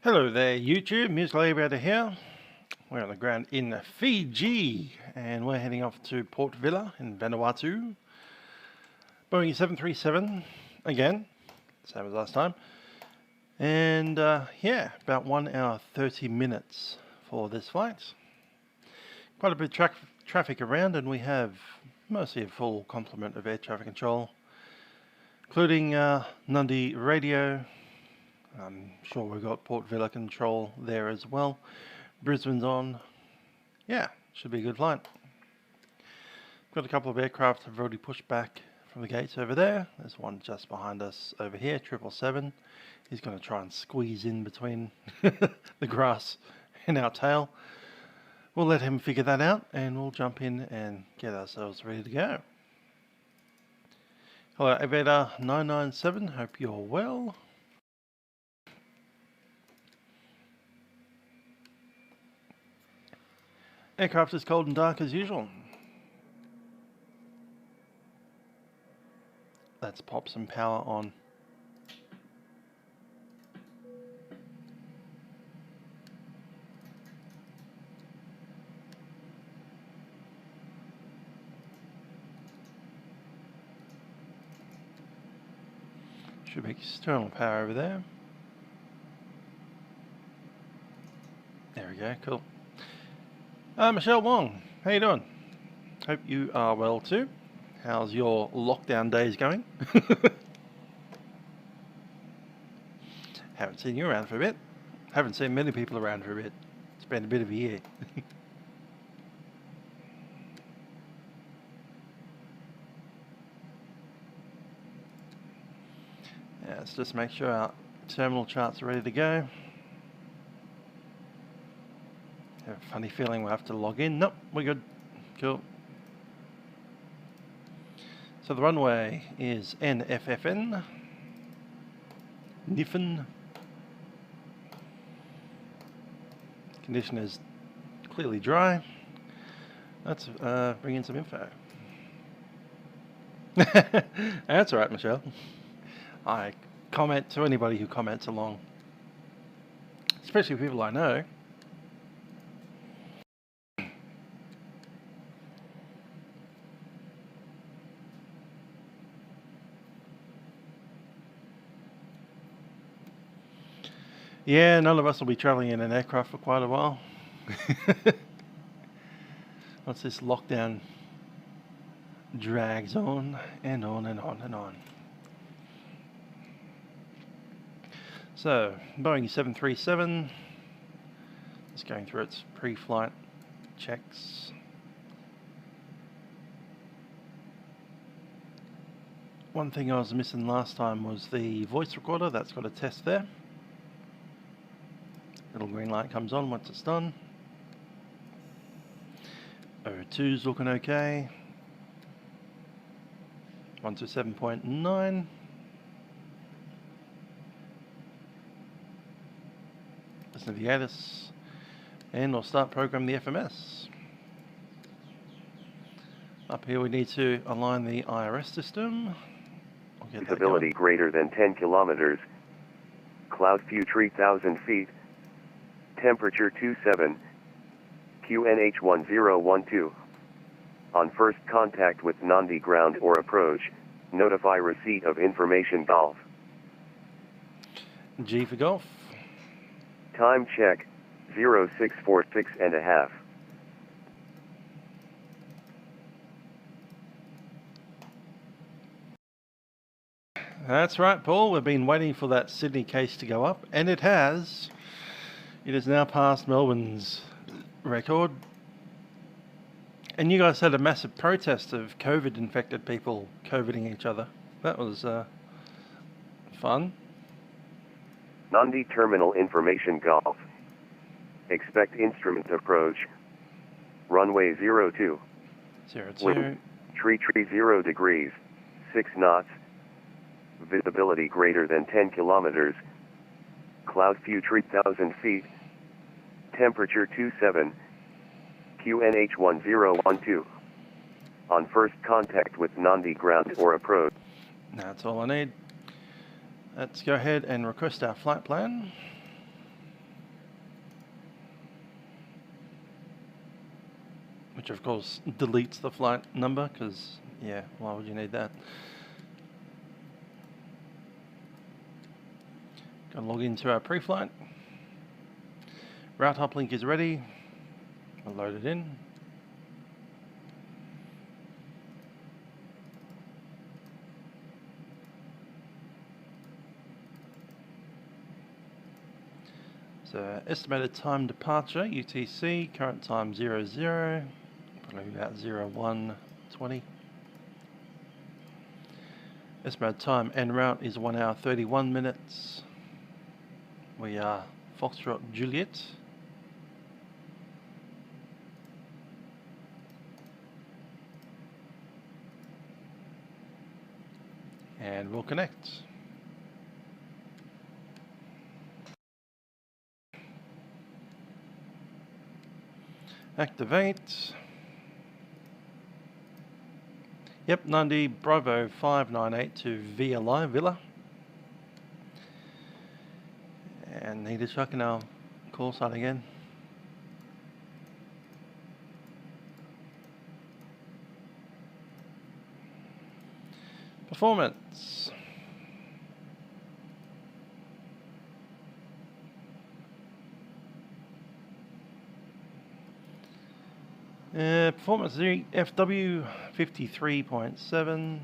Hello there YouTube, Musical Aerea here. We're on the ground in Fiji and we're heading off to Port Vila in Vanuatu. Boeing 737 again, same as last time. And yeah, about 1 hour 30 minutes for this flight. Quite a bit of traffic around, and we have mostly a full complement of air traffic control, including Nadi radio. I'm sure we've got Port Vila control there as well. Brisbane's on. Yeah, should be a good flight. Got a couple of aircraft have already pushed back from the gates over there. There's one just behind us over here, 777. He's going to try and squeeze in between the grass and our tail. We'll let him figure that out and we'll jump in and get ourselves ready to go. Hello, Aviator 997. Hope you're well. Aircraft is cold and dark as usual. Let's pop some power on. Should be external power over there. There we go, cool. Michelle Wong, how you doing? Hope you are well too. How's your lockdown days going? Haven't seen you around for a bit. Haven't seen many people around for a bit. It's been a bit of a year. Yeah, let's just make sure our terminal charts are ready to go. I have a funny feeling we'll have to log in. Nope, we're good. Cool. So the runway is NFFN. Niffen. Condition is clearly dry. Let's bring in some info. That's all right, Michelle. I comment to anybody who comments along, especially people I know. Yeah, none of us will be travelling in an aircraft for quite a while. Once this lockdown drags on and on and on and on. So, Boeing 737 is going through its pre-flight checks. One thing I was missing last time was the voice recorder. That's got a test there. Little green light comes on once it's done. O2's looking okay. 127.9. Listen to the ATIS. And we'll start programming the FMS. Up here we need to align the IRS system. Visibility greater than 10 kilometers. Cloud view 3,000 feet. Temperature 27, QNH 1012. On first contact with Nadi ground or approach, notify receipt of information golf. G for golf. Time check, 0646.5. That's right, Paul. We've been waiting for that Sydney case to go up, and it has. It has now passed Melbourne's record. And you guys had a massive protest of COVID-infected people COVIDing each other. That was fun. Nadi terminal information golf. Expect instrument approach. Runway 02. 02. Wind 330 degrees, 6 knots. Visibility greater than 10 kilometers. Cloud view 3,000 feet. Temperature 27. QNH 1012. On first contact with Nadi ground or approach. That's all I need. Let's go ahead and request our flight plan. which of course deletes the flight number, because, yeah, why would you need that? Gonna log into our pre-flight. Route uplink is ready. I'll load it in. So estimated time departure, UTC, current time 00, probably about 01:20. Estimated time en route is 1 hour 31 minutes. We are Foxtrot Juliet. And we'll connect. Activate. Yep, Nadi Bravo 598 to FLAi Villa. And need to chuck in our call sign again. Performance. Performance FW 53.7.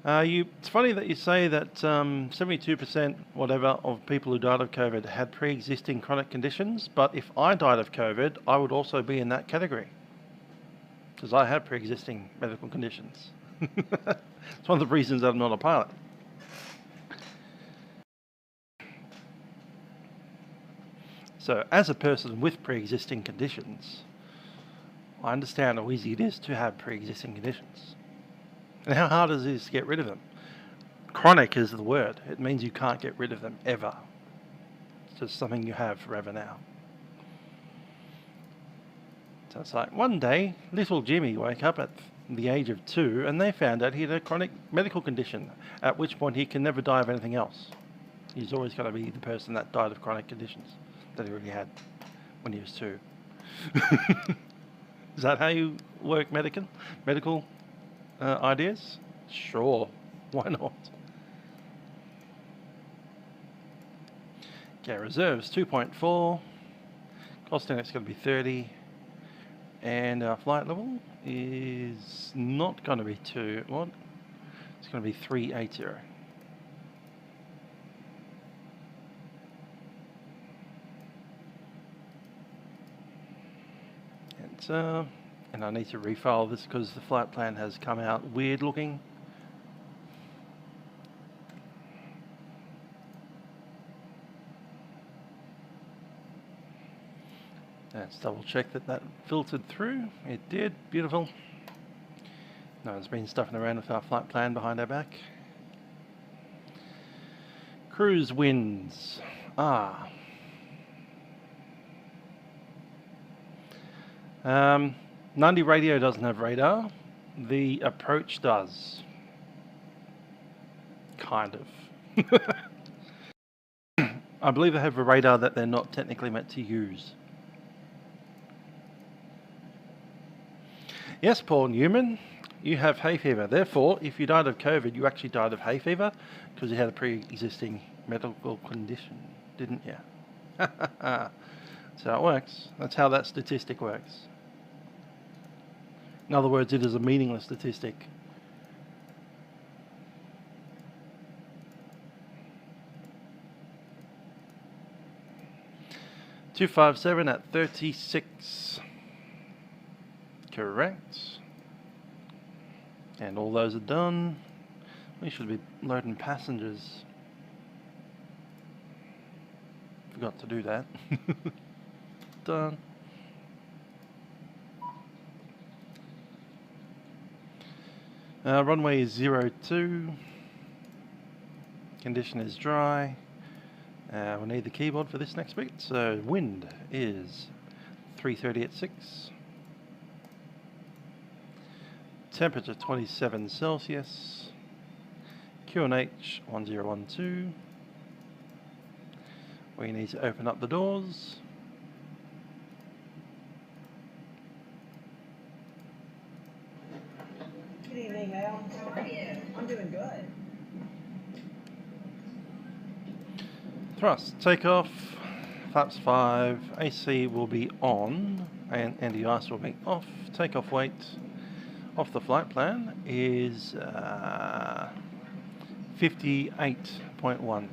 It's funny that you say that 72% whatever of people who died of COVID had pre-existing chronic conditions, but if I died of COVID, I would also be in that category, because I have pre-existing medical conditions. It's one of the reasons that I'm not a pilot. So, as a person with pre-existing conditions, I understand how easy it is to have pre-existing conditions. And how hard is it to get rid of them? Chronic is the word. It means you can't get rid of them ever. It's just something you have forever now. So it's like one day, little Jimmy woke up at the age of 2 and they found out he had a chronic medical condition, at which point he can never die of anything else. He's always going to be the person that died of chronic conditions that he already had when he was 2. Is that how you work medical ideas? Sure, why not? Okay, reserves 2.4. Cost index is going to be 30. And our flight level is not going to be 2. What? It's going to be 380. And I need to refile this because the flight plan has come out weird looking. Let's double check that that filtered through. It did. Beautiful. No one's been stuffing around with our flight plan behind our back. Cruise winds. Nadi radio doesn't have radar. The approach does. Kind of. I believe they have a radar that they're not technically meant to use. Yes, Paul Newman, you have hay fever. Therefore, if you died of COVID, you actually died of hay fever because you had a pre-existing medical condition, didn't you? That's how it works. That's how that statistic works. In other words, it is a meaningless statistic. $257 at 36. Correct. And all those are done. We should be loading passengers. Forgot to do that. Done. Runway is 02. Condition is dry. We'll need the keyboard for this next bit. So wind is 330 at 6. Temperature 27 Celsius. QNH 1012. We need to open up the doors. Good evening, ma'am. How are you? I'm doing good. Thrust, takeoff, flaps 5, AC will be on, and anti-ice will be off. Takeoff weight off the flight plan is 58.1.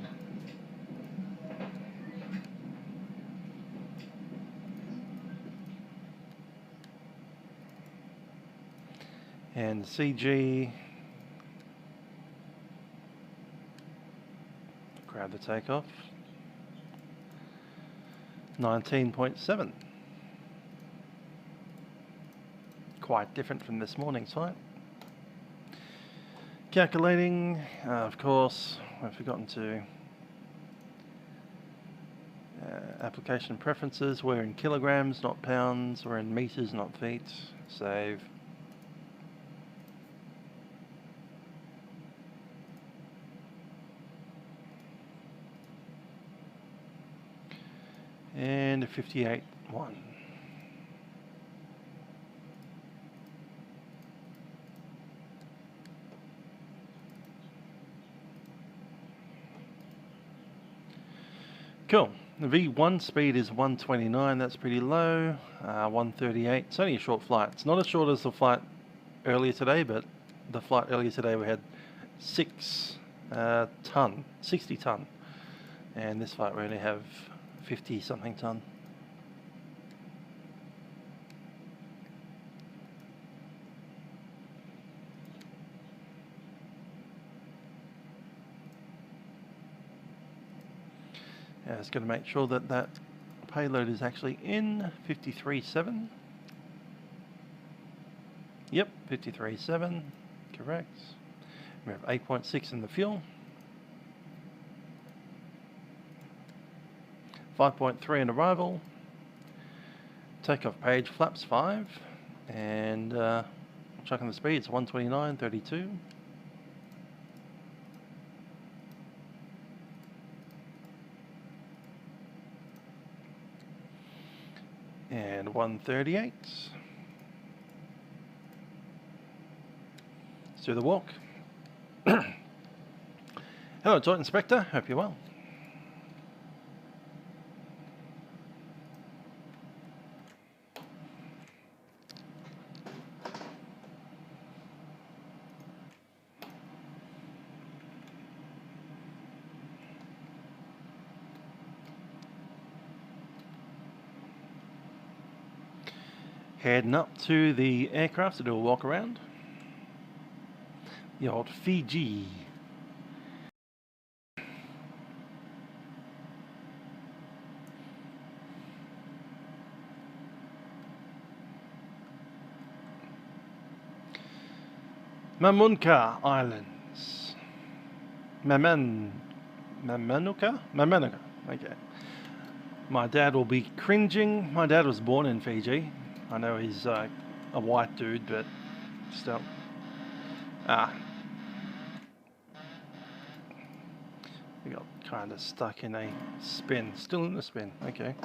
And CG, grab the takeoff, 19.7. Quite different from this morning's flight. Calculating, of course, I've forgotten to application preferences. We're in kilograms, not pounds. We're in meters, not feet. Save. And 58.1. Cool. The V1 speed is 129, that's pretty low. 138, it's only a short flight. It's not as short as the flight earlier today, but the flight earlier today we had 60 ton. And this flight we only have 50 something ton. Yeah, it's going to make sure that that payload is actually in 53.7. Yep, 53.7, correct. We have 8.6 in the fuel. 5.3 in arrival. Takeoff page flaps 5. And checking the speed, it's 129.32. And 138. Let's do the walk. Hello, Joint Inspector. Hope you're well. Heading up to the aircraft to do a walk around. The old Fiji. Mamuka Islands. Mamanuka? Okay. My dad will be cringing. My dad was born in Fiji. I know he's a white dude, but still. We got kind of stuck in a spin. Still in the spin. Okay.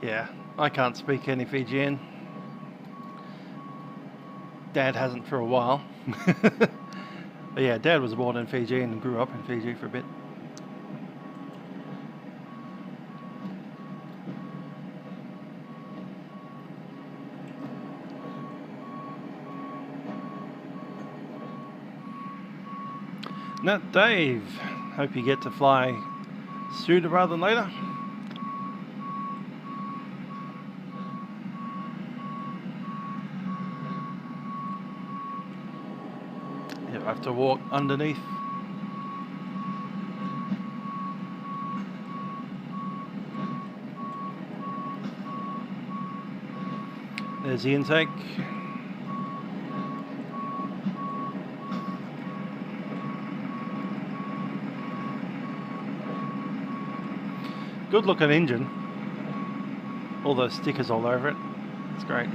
Yeah, I can't speak any Fijian. Dad hasn't for a while. But yeah, Dad was born in Fiji and grew up in Fiji for a bit. Nat Dave, hope you get to fly sooner rather than later. I have to walk underneath. There's the intake. Good looking engine. All those stickers all over it. It's great.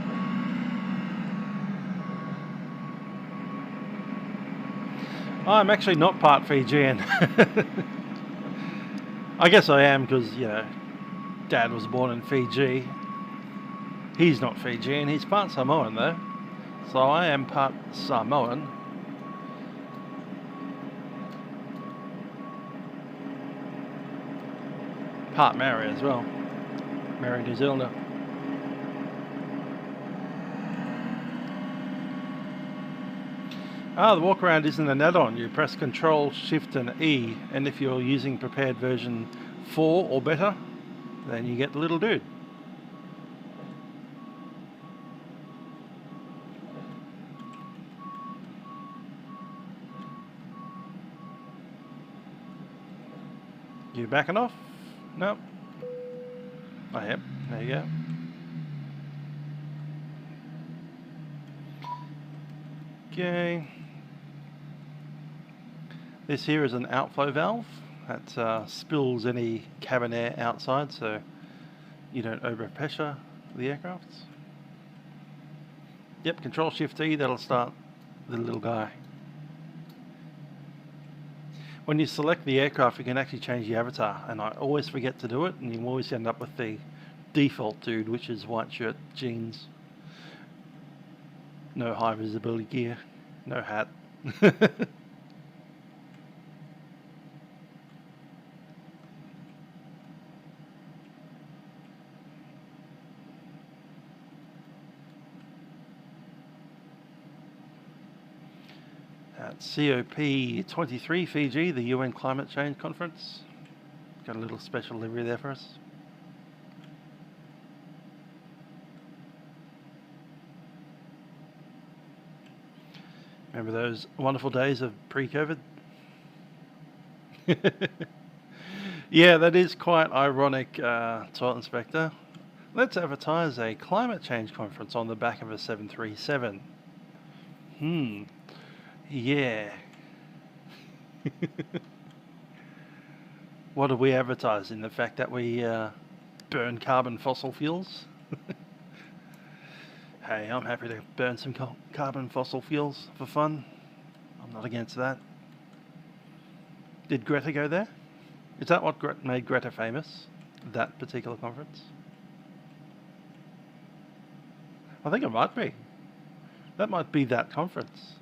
I'm actually not part Fijian. I guess I am because, you know, Dad was born in Fiji. He's not Fijian, he's part Samoan though. So I am part Samoan. Part Maori as well. Maori New Zealander. Ah, the walk around isn't an add-on. You press Control, Shift and E, and if you're using prepared version 4 or better, then you get the little dude. You backing off? Nope. I am. There you go. Okay. This here is an outflow valve that spills any cabin air outside so you don't overpressure the aircraft. Yep, Control Shift E, that'll start the little guy. When you select the aircraft, you can actually change the avatar, and I always forget to do it, and you always end up with the default dude, which is white shirt, jeans, no high visibility gear, no hat. At COP23 Fiji, the UN Climate Change Conference. Got a little special livery there for us. Remember those wonderful days of pre-COVID? Yeah, that is quite ironic, Toilet Inspector. Let's advertise a climate change conference on the back of a 737. Yeah. What are we advertising? The fact that we burn carbon fossil fuels? Hey, I'm happy to burn some carbon fossil fuels for fun. I'm not against that. Did Greta go there? Is that what made Greta famous? That particular conference? I think it might be. That might be that conference.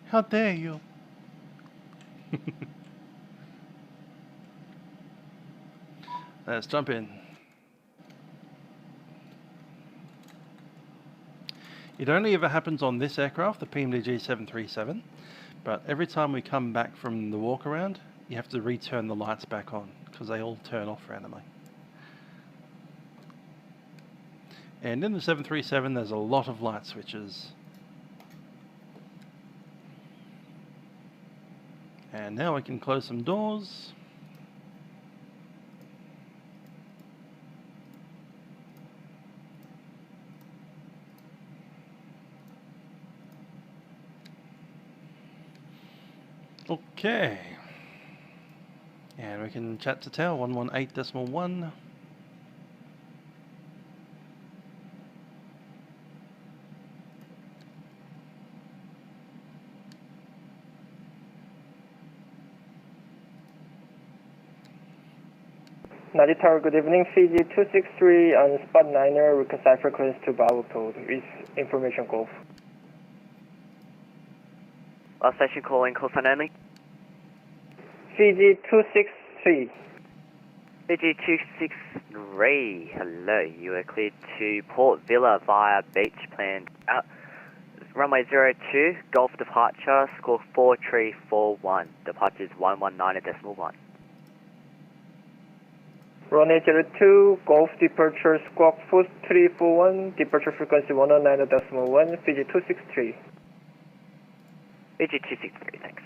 How dare you? Let's jump in. It only ever happens on this aircraft, the PMDG 737, but every time we come back from the walk around, you have to return the lights back on because they all turn off randomly. And in the 737 there's a lot of light switches. And now we can close some doors. Okay. And we can chat to tail 118.1. Nadi Tower, good evening. Fiji 263 on spot 9er, reconsider frequency to Bravo code with information Golf. Last station calling, call sign only. Fiji 263. Fiji 263, hello. You are cleared to Port Vila via beach planned out. Runway 02, Golf departure, score 4341. Departure is 119.1. Runway 02, Golf departure, squawk 4341, departure frequency 109.1, Fiji 263. Fiji 263, thanks.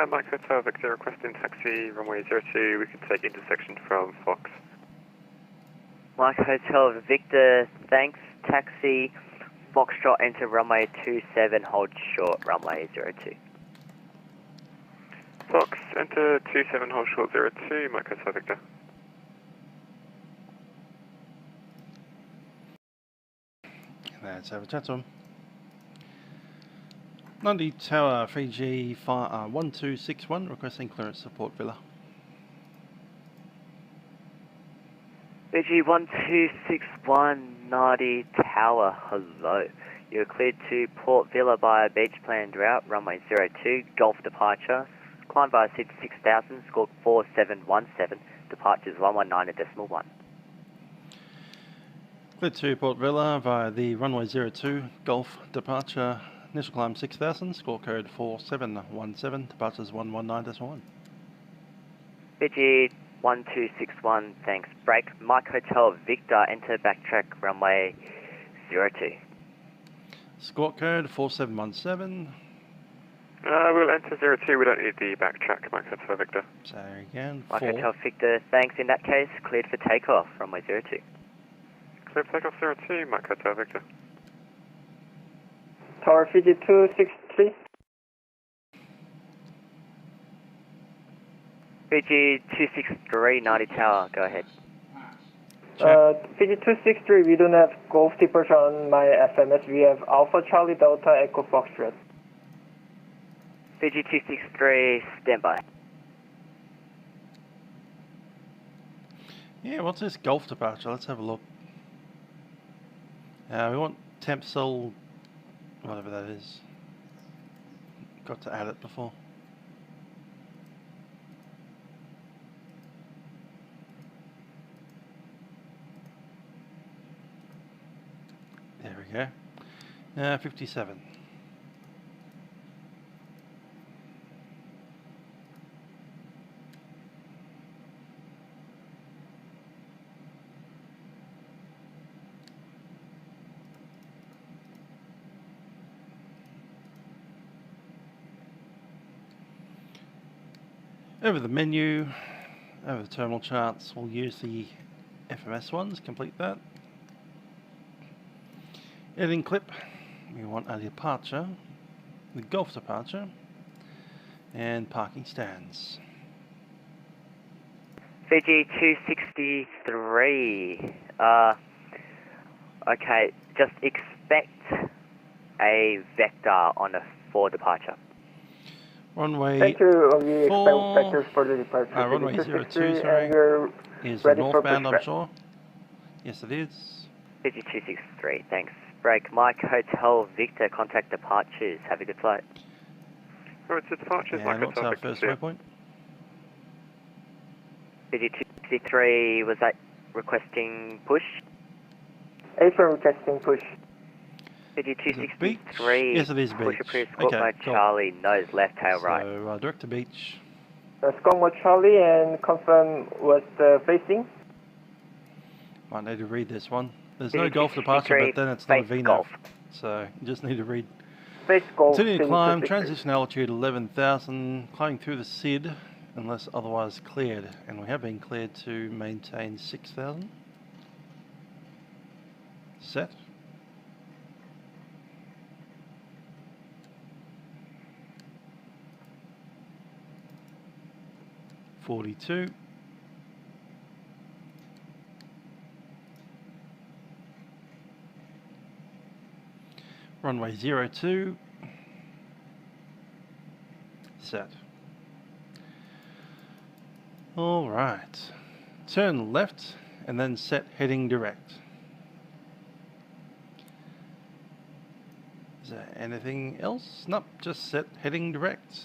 Mike Hotel Victor requesting taxi, runway 02, we can take intersection from Fox. Mike Hotel Victor, thanks, taxi, Foxtrot enter runway 27, hold short, runway 02. Fox, enter 27, hold short 02, Mike Hotel Victor. Let's have a chat to him. Nadi Tower, Fiji 1261, requesting clearance to Port Vila. Fiji 1261, Nadi Tower, hello. You're cleared to Port Vila via beach planned route, runway 02, Gulf departure. Climb via seat 6000, score 4717, departures 119.1. Cleared to Port Vila via the runway 02, Gulf departure. Initial climb 6000, score code 4717, departures 119.1. Fiji 1261, thanks. Break, Mike Hotel Victor, enter backtrack runway 02. Score code 4717. We'll enter 02, we don't need the backtrack, Mike Hotel Victor. Say again, Mike 4. Hotel Victor, thanks. In that case, cleared for takeoff, runway 02. Clear for takeoff 02, Mike Hotel Victor. Tower Fiji 263. Fiji 263, Nadi Tower, go ahead. Fiji 263, we don't have Gulf departure on my FMS. We have Alpha Charlie Delta Echo Foxtrot. Fiji 263, standby. Yeah, what's this Gulf departure? Let's have a look. We want temp cell, whatever that is. Got to add it before. There we go. 57. Over the menu, over the terminal charts, we'll use the FMS ones, complete that. Editing clip, we want a departure, the Gulf departure, and parking stands. Fiji 263, okay, just expect a vector on a 4 departure. Runway Thank you. We 4, expect vectors for the departure. runway 02, and sorry, we're is ready for northbound, I'm pushback. sure. Yes, it is. Fiji 263, thanks. Break, Mike Hotel Victor, contact departures. Have a good flight. Alright, so departures, Mike And what's Hotel our Victor. first See ya. waypoint? Fiji 263, was that requesting push? A-frame requesting push. Fiji Is it beach? 263, Yes, it is push beach. approved, squawk Okay, by cool. Charlie, nose left, tail right. So direct to beach. Skongmo Charlie and confirm what's the facing. Might need to read this one. There's Fiji no Gulf departure, 263, but then it's not a face VNAV. Gulf. So you just need to read. Face Gulf. Continue to Fiji climb, 263. transition altitude 11,000, climbing through the SID unless otherwise cleared. And we have been cleared to maintain 6,000. Set. .42. Runway 02. Set. All right. Turn left and then set heading direct. Is there anything else? Nope, just set heading direct.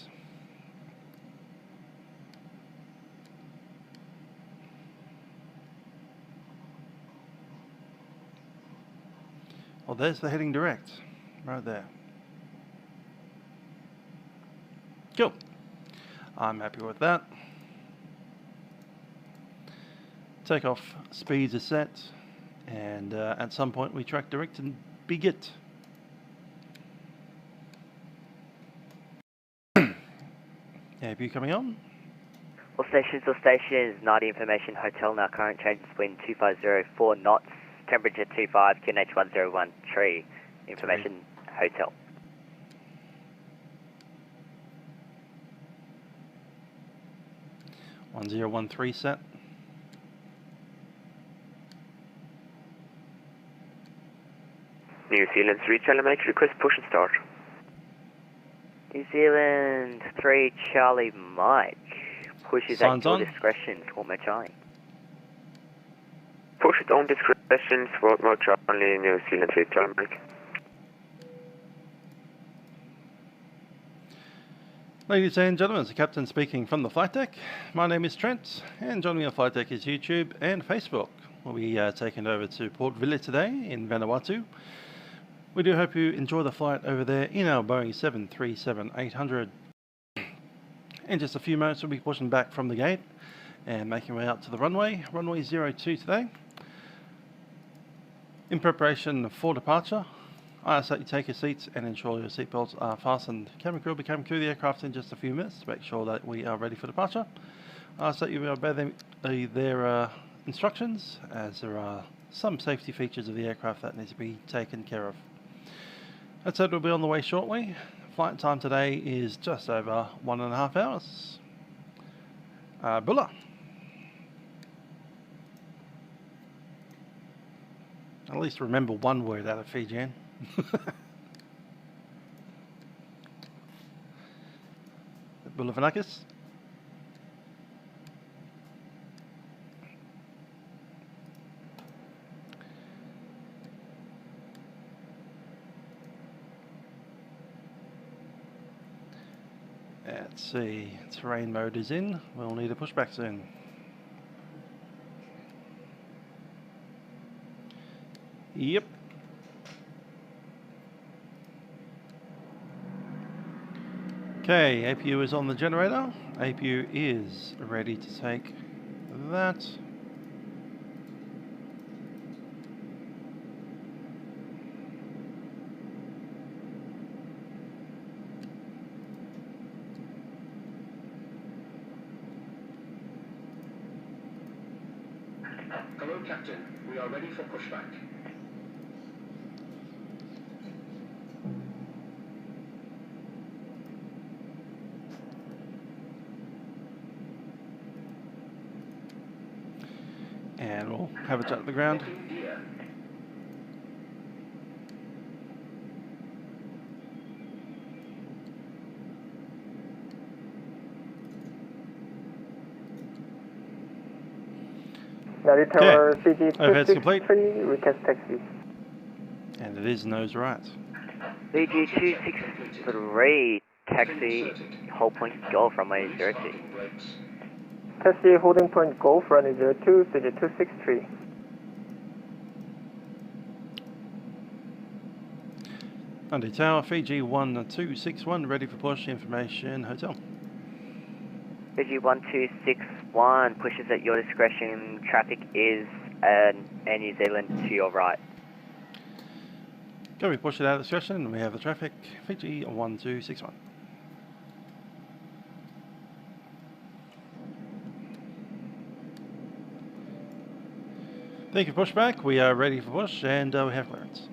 Well, there's the heading direct, right there. Cool. I'm happy with that. Takeoff speeds are set, and at some point we track direct and begit. Have you coming on? All stations, Nadi information, hotel now, current changes wind 2504 knots, temperature 25, QNH 101 tree, information, hotel. One 1013 set. New Zealand 3 Charlie Mike, request push and start. New Zealand 3 Charlie Mike. Push is at your discretion, Fort Mo Charlie. Push at own discretion, Fort Mo Charlie, New Zealand 3 Charlie Mike. Ladies and gentlemen, it's the Captain speaking from the flight deck. My name is Trent, and joining me on the flight deck is YouTube and Facebook. We'll be taking over to Port Vila today in Vanuatu. We do hope you enjoy the flight over there in our Boeing 737-800. In just a few moments, we'll be pushing back from the gate and making our way out to the runway 02 today. In preparation for departure, I ask that you take your seats and ensure your seatbelts are fastened. Camera crew will be coming through the aircraft in just a few minutes to make sure that we are ready for departure. I ask that you obey their instructions, as there are some safety features of the aircraft that need to be taken care of. That said, we'll be on the way shortly. Flight time today is just over 1.5 hours. Bula. At least remember one word out of Fijian. Bulavanakis. Let's see, terrain mode is in. We'll need a pushback soon. Yep. Okay, APU is on the generator. APU is ready to take that. Hello, Captain. We are ready for pushback. And we'll have a chat at the ground. Nadi Tower, Fiji Overhead's complete. 263, request taxi. And it is nose right. Fiji 263, taxi, hold point golf runway 02. Taxi holding point golf, runway 02, Fiji 263. Nadi Tower, Fiji 1261, ready for push, information, hotel. Fiji 1261, pushes at your discretion, traffic is Air New Zealand to your right. Go, we push it out of discretion, and we have the traffic, Fiji 1261. Thank you, pushback. We are ready for push, and we have clearance.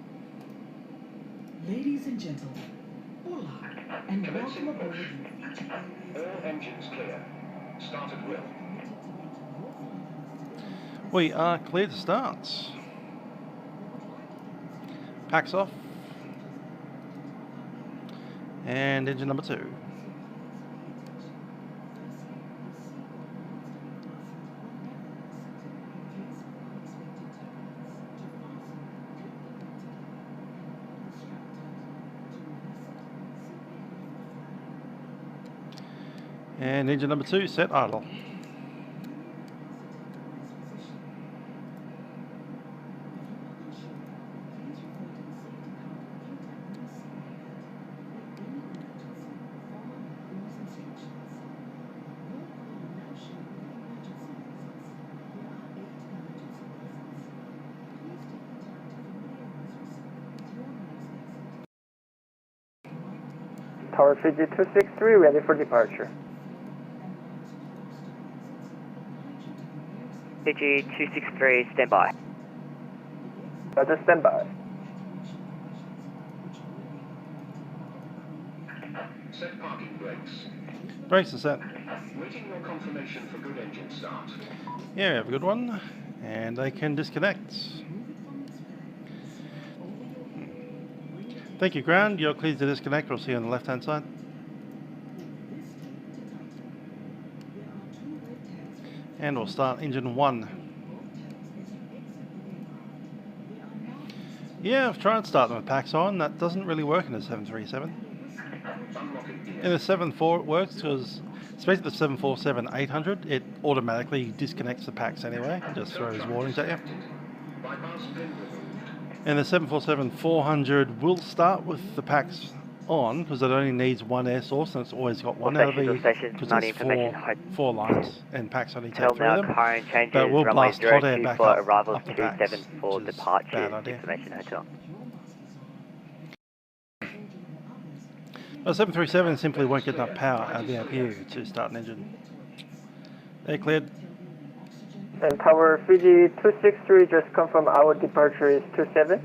Ladies and gentlemen, hola, and welcome aboard the Fiji Airways. All engines clear. Start at will. We are clear to start. Packs off. And engine number 2. And engine number 2 set idle. Tower Fiji 263, ready for departure. Fiji 263, stand by. Roger, stand by. Set parking brakes. Brakes are set. Waiting your confirmation for good engine start. Yeah, we have a good one. And they can disconnect. Thank you, ground. You're clear to disconnect. We'll see you on the left-hand side. And we'll start engine 1. Yeah, I've tried starting with packs on. That doesn't really work in a 737. In the 7.4 it works because, especially the 747-800, it automatically disconnects the packs anyway and just throws warnings at you. And the 747-400 will start with the packs on because it only needs one air source and it's always got one LV because it's four lines and packs only take 3 of them. But it will blast hot air back up the packs, for which is departure. bad idea. Information hotel. The 737 simply won't get enough power out of the APU to start an engine. They're cleared. And tower Fiji 263 just confirm our departure is 27.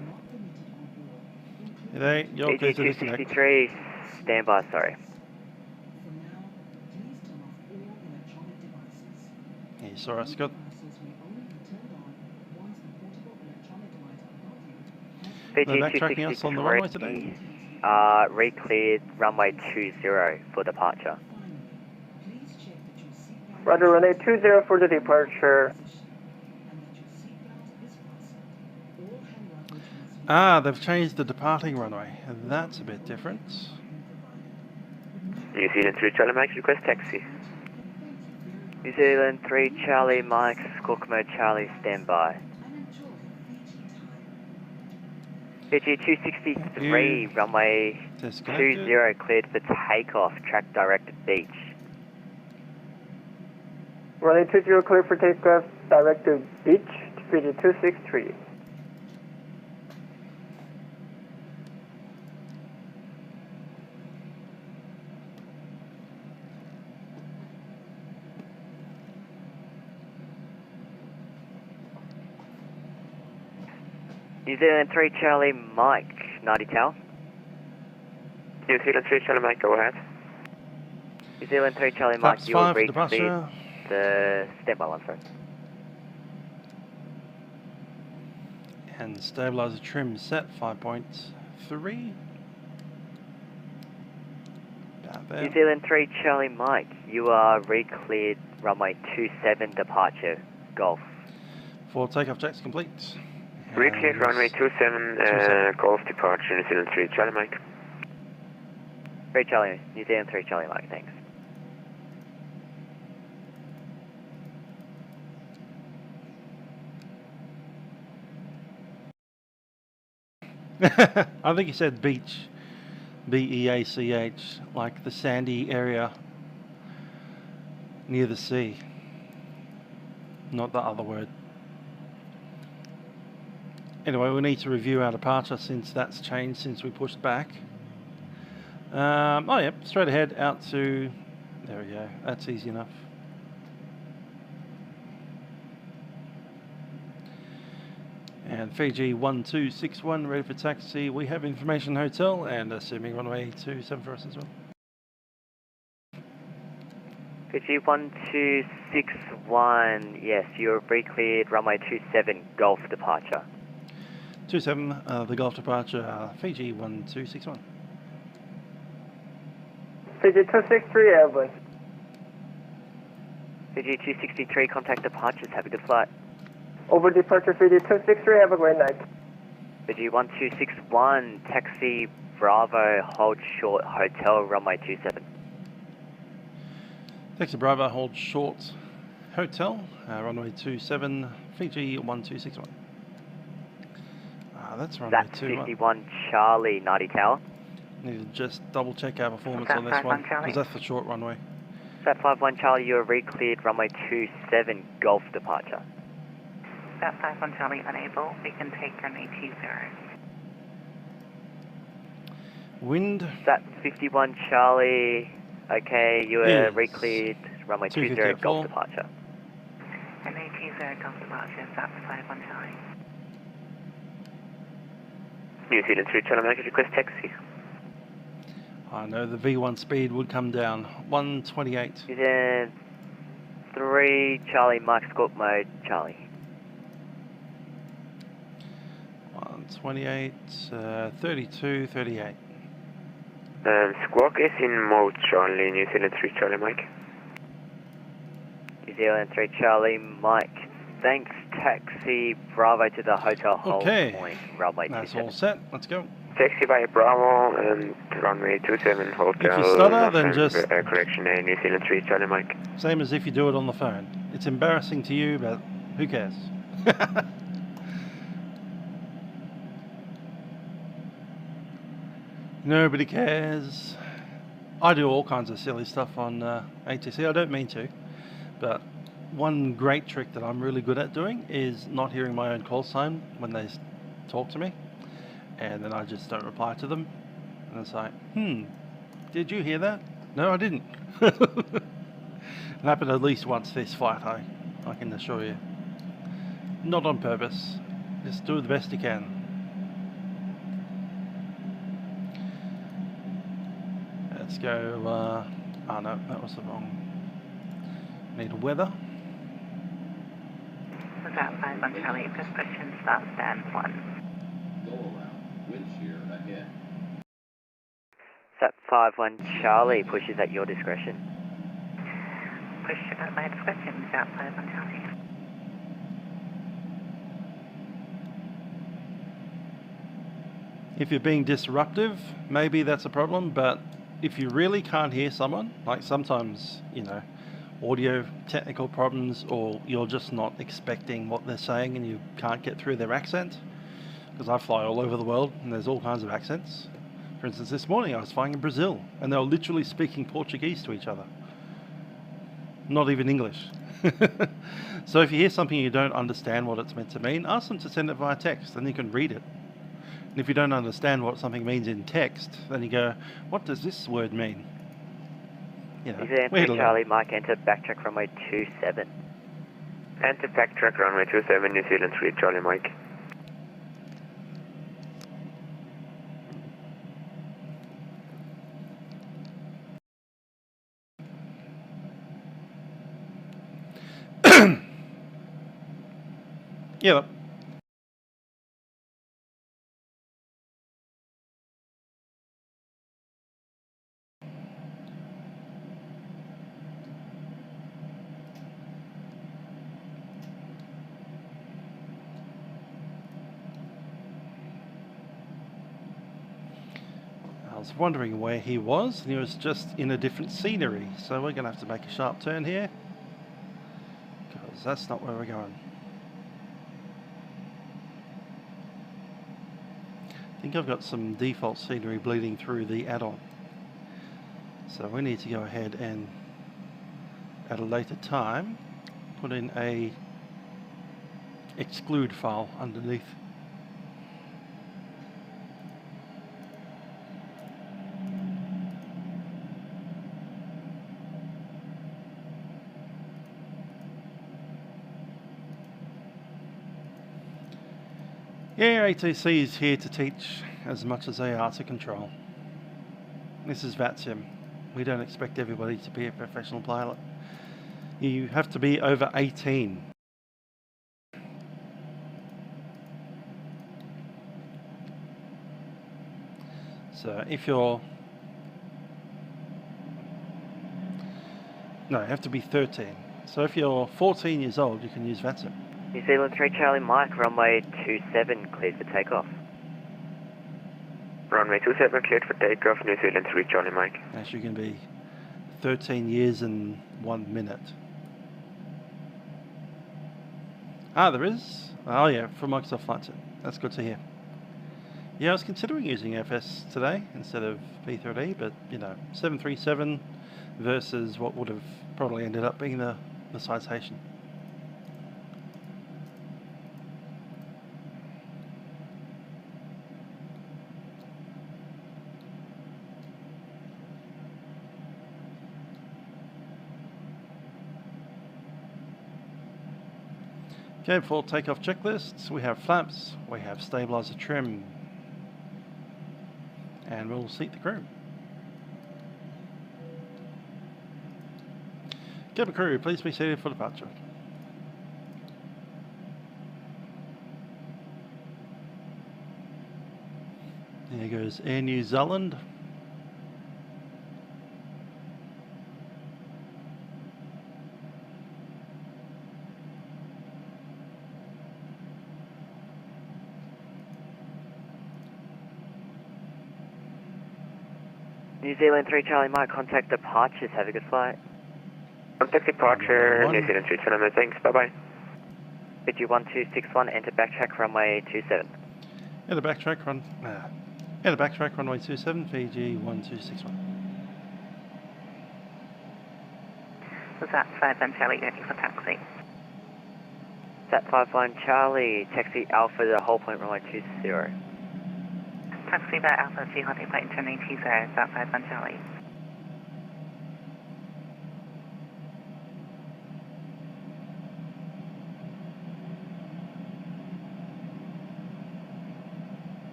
You're clear to Fiji disconnect. 263, stand by, sorry. You saw us, Scott. Fiji They're backtracking us on the runway today. Re-cleared runway 20 for departure. Roger, runway 20 for the departure. They've changed the departing runway, and that's a bit different. New Zealand 3 Charlie Mike, request taxi. New Zealand 3 Charlie Mike, Squawk Mode Charlie, stand by. Fiji 263, runway 20 cleared for takeoff, track directed beach. Runway 20 clear for takeoff, directed beach, Fiji 263. New Zealand 3 Charlie Mike, Nadi Tower. New Zealand 3 Charlie Mike, go ahead. New Zealand 3 Charlie Mike, Flaps you will 5 reach departure. the standby one, sorry. And stabilizer trim set 5.3. About there. New Zealand 3 Charlie Mike, you are re-cleared runway 27 departure, Golf. For takeoff checks complete. Re-cleared runway 27, Golf departure, New Zealand 3 Charlie Mike. 3 Charlie, New Zealand 3 Charlie Mike, thanks. I think you said beach. B-E-A-C-H, like the sandy area near the sea. Not the other word. Anyway, we need to review our departure since that's changed since we pushed back. Oh yeah, straight ahead out to, there we go, that's easy enough. And Fiji 1261 ready for taxi. We have information hotel and assuming runway 27 for us as well. Fiji 1261, yes, you're re-cleared runway 27 Golf departure. 27, the Golf departure, Fiji 1261. Fiji 263 airborne. Fiji 263, contact departures, have a good flight. Over departure Fiji 263, have a great night. Fiji 1261, taxi Bravo, hold short, hotel, runway 27. Taxi Bravo, hold short, hotel, runway 27, Fiji 1261. That's runway That's 21. 51 Charlie, Nadi Tower. Need to just double check our performance on this one, because that's the short runway. That 51 Charlie, you are re-cleared runway 27 Golf departure. That 51 Charlie unable, we can take runway 20. Wind. That 51 Charlie, okay, you are re-cleared runway 20 Golf departure. Runway 20 Golf departure, that's 51 Charlie. New Zealand 3 Charlie Mike, request taxi. I know the V1 speed would come down, 128. New Zealand 3 Charlie Mike, Squawk Mode Charlie. 128, 32, 38. Squawk is in mode Charlie, New Zealand 3 Charlie Mike. New Zealand 3 Charlie Mike. Thanks, taxi Bravo to the hotel hold point, runway 27. That's all set. Let's go. Taxi by Bravo and runway 27 hotel. If you stutter, then just correction, New Zealand 3 Charlie Mike. Same as if you do it on the phone. It's embarrassing to you, but who cares? Nobody cares. I do all kinds of silly stuff on ATC. I don't mean to, but one great trick that I'm really good at doing is not hearing my own call sign when they talk to me, and then I just don't reply to them, and it's like, did you hear that? No, I didn't. It happened at least once this flight, I can assure you. Not on purpose, just do the best you can. Let's go, oh no, that was the wrong. Need weather. Was that 5 on Charlie, precipitation start stand 1. Go around. Wind shear ahead. Sat 5-1 Charlie, pushes at your discretion. Push at my discretion, out 5 on Charlie. If you're being disruptive, maybe that's a problem, but if you really can't hear someone, like sometimes, you know, audio technical problems, or you're just not expecting what they're saying and you can't get through their accent, because I fly all over the world and there's all kinds of accents. For instance, this morning I was flying in Brazil and they were literally speaking Portuguese to each other. Not even English. So if you hear something you don't understand what it's meant to mean, ask them to send it via text and you can read it. And if you don't understand what something means in text, then you go, what does this word mean? You know, New Zealand 3 Charlie Mike, enter backtrack runway 27. Enter backtrack runway 27, New Zealand 3 Charlie Mike. Yeah. I was wondering where he was, and he was just in a different scenery, so we're going to have to make a sharp turn here, because that's not where we're going. I think I've got some default scenery bleeding through the add-on, so we need to go ahead and at a later time put in a exclude file underneath. Yeah, ATC is here to teach as much as they are to control. This is Vatsim. We don't expect everybody to be a professional pilot. You have to be over 18. So if you're... No, you have to be 13. So if you're 14 years old, you can use Vatsim. New Zealand 3 Charlie Mike, runway 27, cleared for takeoff. Runway 27 cleared for takeoff, New Zealand 3 Charlie Mike. As you can be 13 years and 1 minute. Ah, there is? Oh yeah, from Microsoft Flight Sim. That's good to hear. Yeah, I was considering using FS today instead of P3D, but you know, 737 versus what would have probably ended up being the citation. Okay, for takeoff checklists, we have flaps, we have stabilizer trim, and we'll seat the crew. Cabin crew, please be seated for departure. There goes Air New Zealand. New Zealand 3 Charlie Mike, contact departures, have a good flight. Contact departure, New Zealand 3 Charlie Mike, thanks, bye bye. Fiji 1261, enter backtrack runway 27. Enter backtrack runway 27, Fiji 1261. Was that 51 Charlie ready for taxi? Sat 51 Charlie, taxi Alpha to whole point runway 20. Taxi by Alpha to Honey Point 1080, Sat 51 Charlie.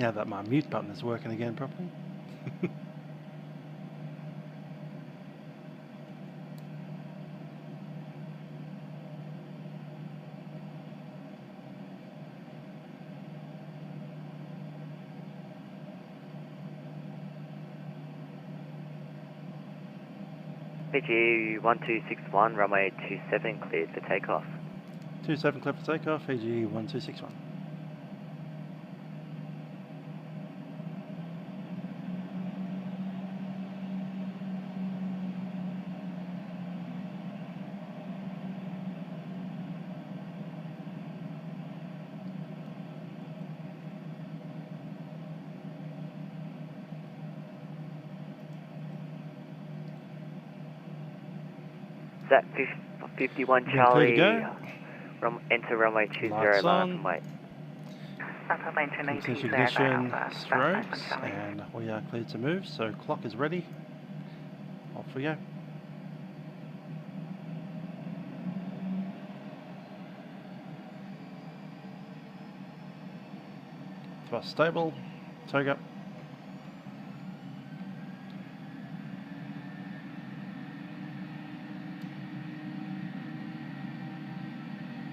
Now that my mute button is working again properly. Fiji 1261, runway 27, cleared for takeoff. 27 clear for takeoff, Fiji 1261. Sat 51 Clear Charlie, to enter runway 20, Lights on. and wait. Alpha Point 1080, Ignition, Sat ignition, Alpha, strokes, Charlie. and we are cleared to move, so clock is ready. Off we go. Thrust stable, toga.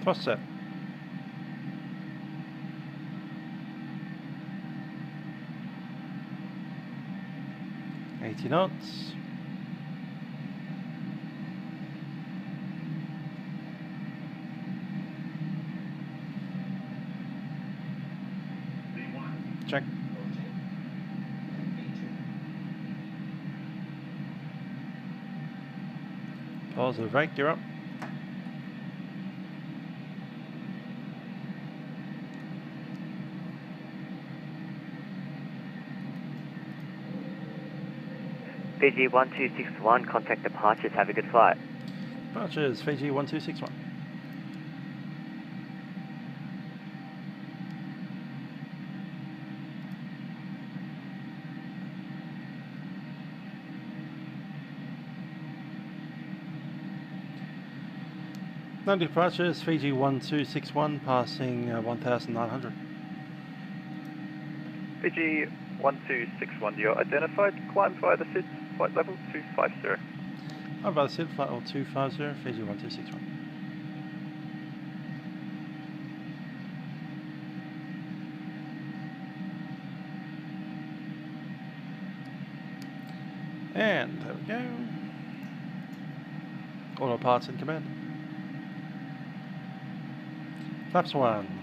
Thrust set. knots. Check. Positive rake, you're up. Fiji 1261, contact departures, have a good flight. Departures, Fiji 1261. No departures, Fiji 1261, passing 1,900. Fiji 1261, you're identified, climb via the SID, flight level 250. Oh, by the SID, flight level 250, Fiji 1261. And there we go. Autopilot's in command. Flaps 1.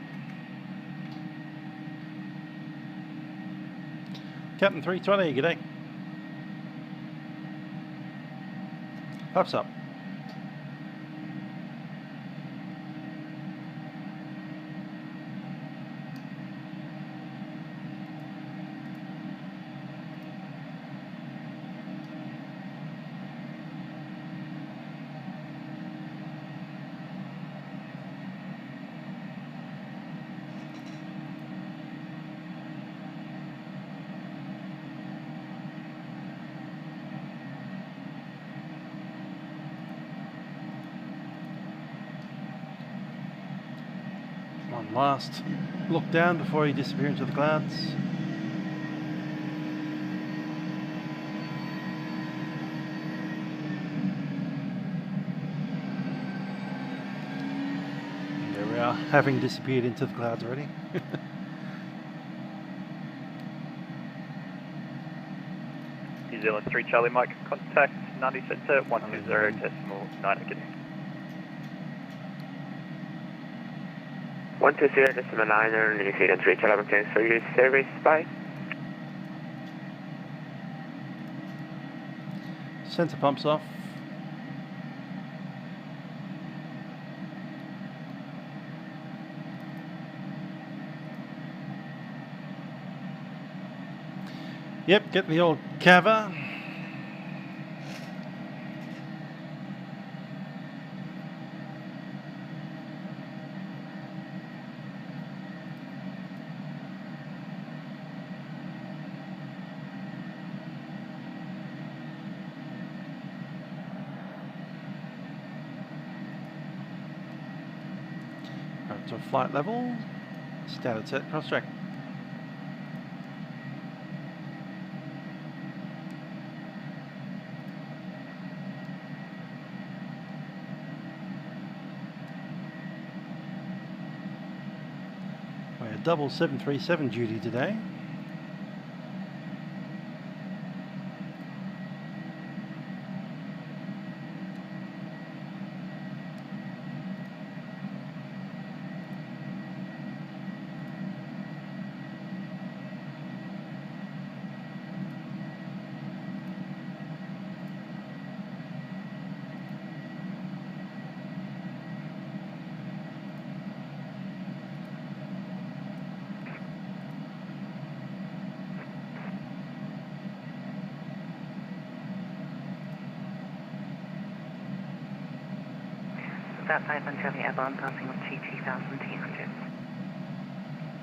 Captain 320, g'day. Flaps up. One last look down before you disappear into the clouds. And there we are, having disappeared into the clouds already. New Zealand 3 Charlie Mike, contact Nadi Centre 120.9 again. 120.9, New Zealand 3 Charlie Mike, for your service, bye. Centre pumps off. Yep, get the old cover. Up to flight level. Standard set cross track. Double 737 duty today. That 5 Charlie airborne passing with 22,200.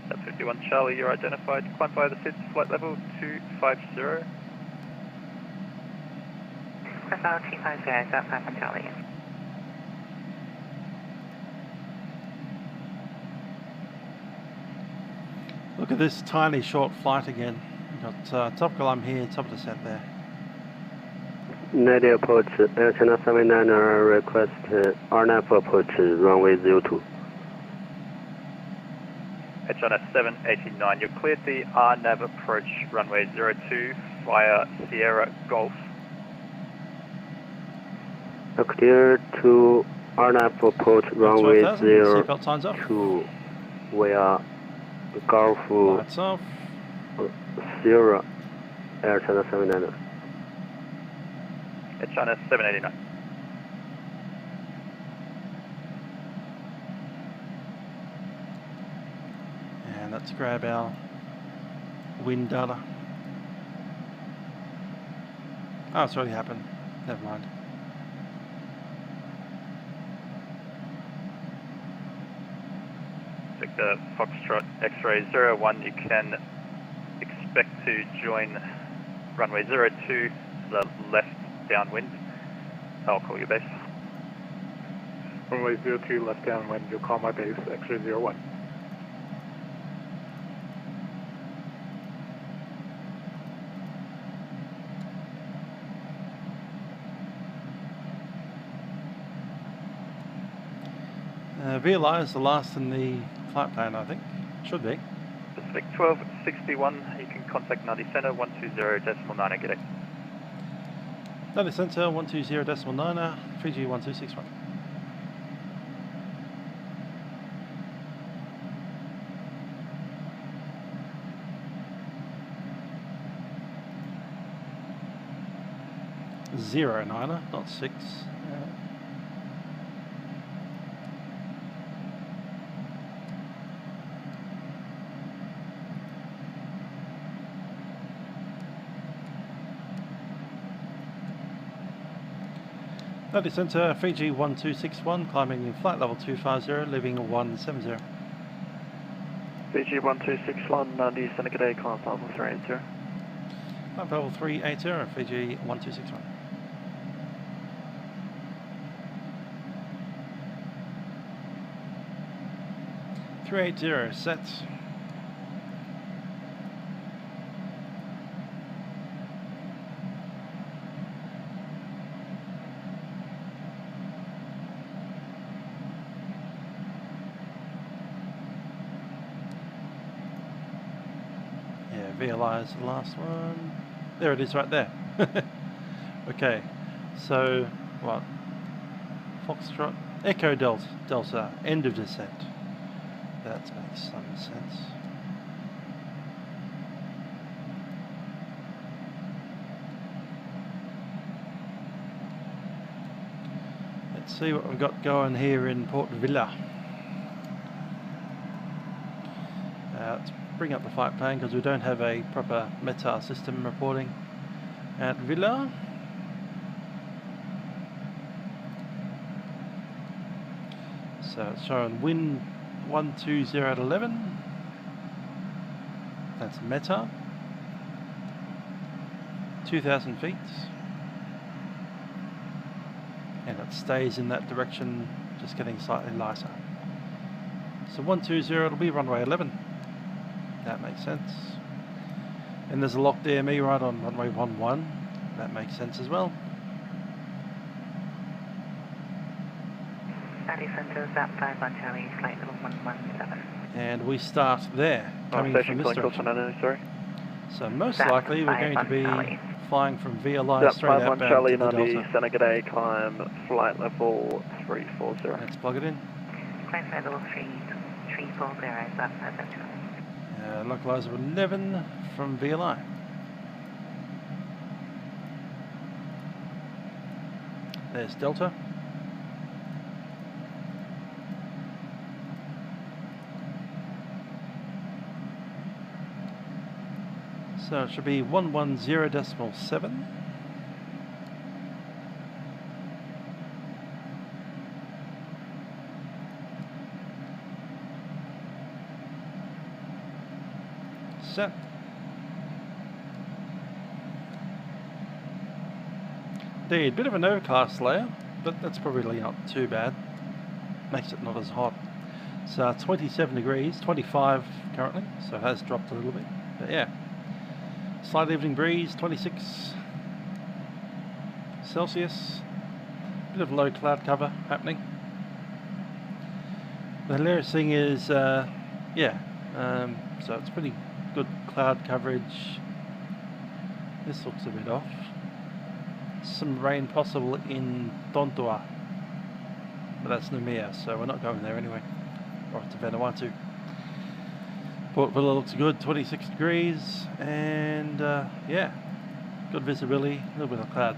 That's 51 Charlie, you're identified. Climb via the SIDS, flight level 250. Prepar 250, that 5 Charlie. Look at this tiny short flight again. We've got top column here, top descent there. Nadi Airport, Air China 79 request RNAV approach runway 02. Air China 789, you're cleared the RNAV approach runway 02 via Sierra Golf. Clear to RNAV approach runway 02 via Golf Lights off. Sierra Air China 79. Air China 789. And let's grab our wind data. Oh, it's already happened. Never mind. Victor Foxtrot X-ray 01, you can expect to join runway 02, the left downwind. I'll call your base. Runway 02, left downwind, you'll call my base, X-ray 01. VLI is the last in the flight plan, I think. Should be. Pacific 1261, you can contact Nadi Centre 120.9, get it. Nadi Centre 120.9, Fiji 1261. Zero niner, not 6. Nadi Centre, Fiji 1261, climbing in flight level 250, leaving 170. Fiji 1261, Nadi Centre, good day, climb level 380. Climb level 380, Fiji 1261. 380 set. Yeah, VLI is the last one. There it is right there. Okay, so what? Foxtrot, Echo Delta, end of descent. That makes some sense. Let's see what we've got going here in Port Vila. Let's bring up the flight plan because we don't have a proper METAR system reporting at Vila. So it's showing wind 120 at 11. That's METAR. 2,000 feet. And it stays in that direction, just getting slightly lighter. So 120, it'll be runway 11. That makes sense. And there's a locked DME right on runway 11. That makes sense as well. Center, Zap 5 on Charlie, flight level 117. And we start there, coming from this direction. Sorry. So most Zap likely we're going to be Charlie. flying from VLI Zap straight 5 on outbound Charlie, to the Nadi, Delta. Senegade, climb, flight level 340. Let's plug it in. Flight level 340, Zap 5 on Charlie. Localizer 11 from VLI. There's Delta. So it should be 110.7. Set. Indeed, bit of an overcast layer, but that's probably not too bad. Makes it not as hot. So 27 degrees, 25 currently, so it has dropped a little bit. But yeah, slight evening breeze, 26 Celsius. Bit of low cloud cover happening. The hilarious thing is, so it's pretty good cloud coverage. This looks a bit off. Some rain possible in Tontua, but that's Numia, so we're not going there anyway. Or to Vanuatu. Port Vila looks good, 26 degrees, and yeah, good visibility, a little bit of cloud.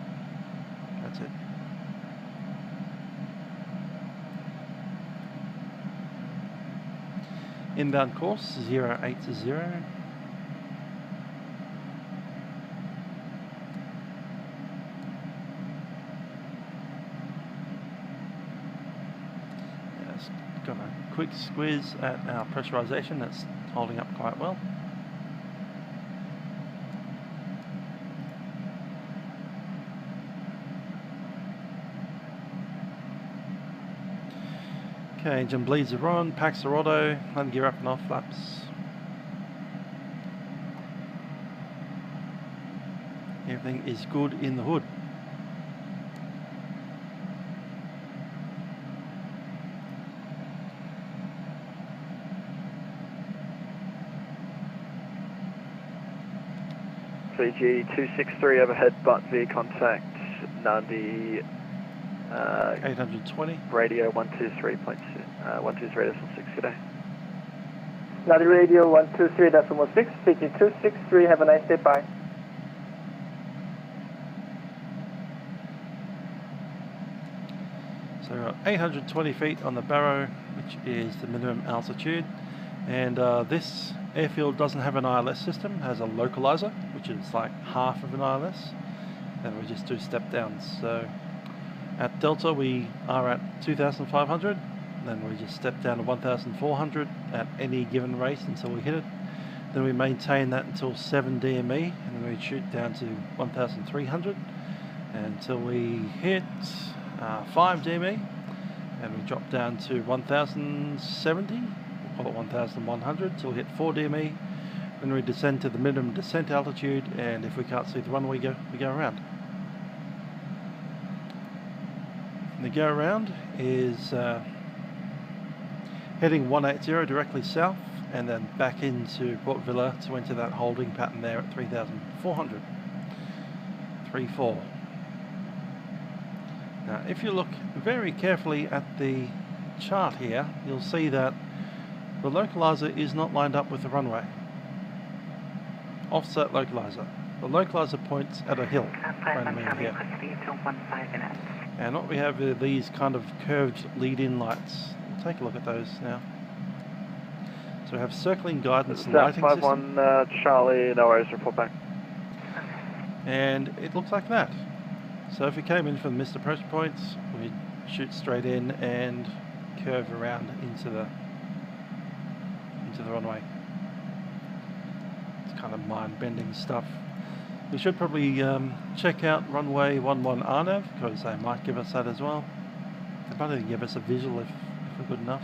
That's it. Inbound course 080. Yes, got a quick squeeze at our pressurization. That's holding up quite well. Okay, engine bleeds are on, packs are auto, land gear up and off flaps. Everything is good in the hood. Fiji 263 overhead, but V contact, Nadi 820. Radio 123.6, 123.6 today. Nadi Radio 123.6, Fiji 263, have a nice day, bye. So we're at 820 feet on the Barrow, which is the minimum altitude. And this airfield doesn't have an ILS system, it has a localizer, which is like half of an ILS. And we just do step downs. So at Delta we are at 2,500, then we just step down to 1,400 at any given rate until we hit it. Then we maintain that until 7 DME, and then we shoot down to 1,300 until we hit 5 DME, and we drop down to 1,070, call it 1,100 till we hit 4 DME. Then we descend to the minimum descent altitude, and if we can't see the runway, we go around. And the go around is heading 180 directly south, and then back into Port Vila to enter that holding pattern there at 3,400. 3-4. Now, if you look very carefully at the chart here, you'll see that the localizer is not lined up with the runway. Offset localizer. The localizer points at a hill right around here. And what we have are these kind of curved lead-in lights. We'll take a look at those now. So we have circling guidance lighting system. 51 Charlie, no worries, report back. And it looks like that. So if we came in from the missed approach points, we'd shoot straight in and curve around into the runway. It's kind of mind-bending stuff. We should probably check out runway 11 RNAV, because they might give us that as well. They might even give us a visual if we're good enough.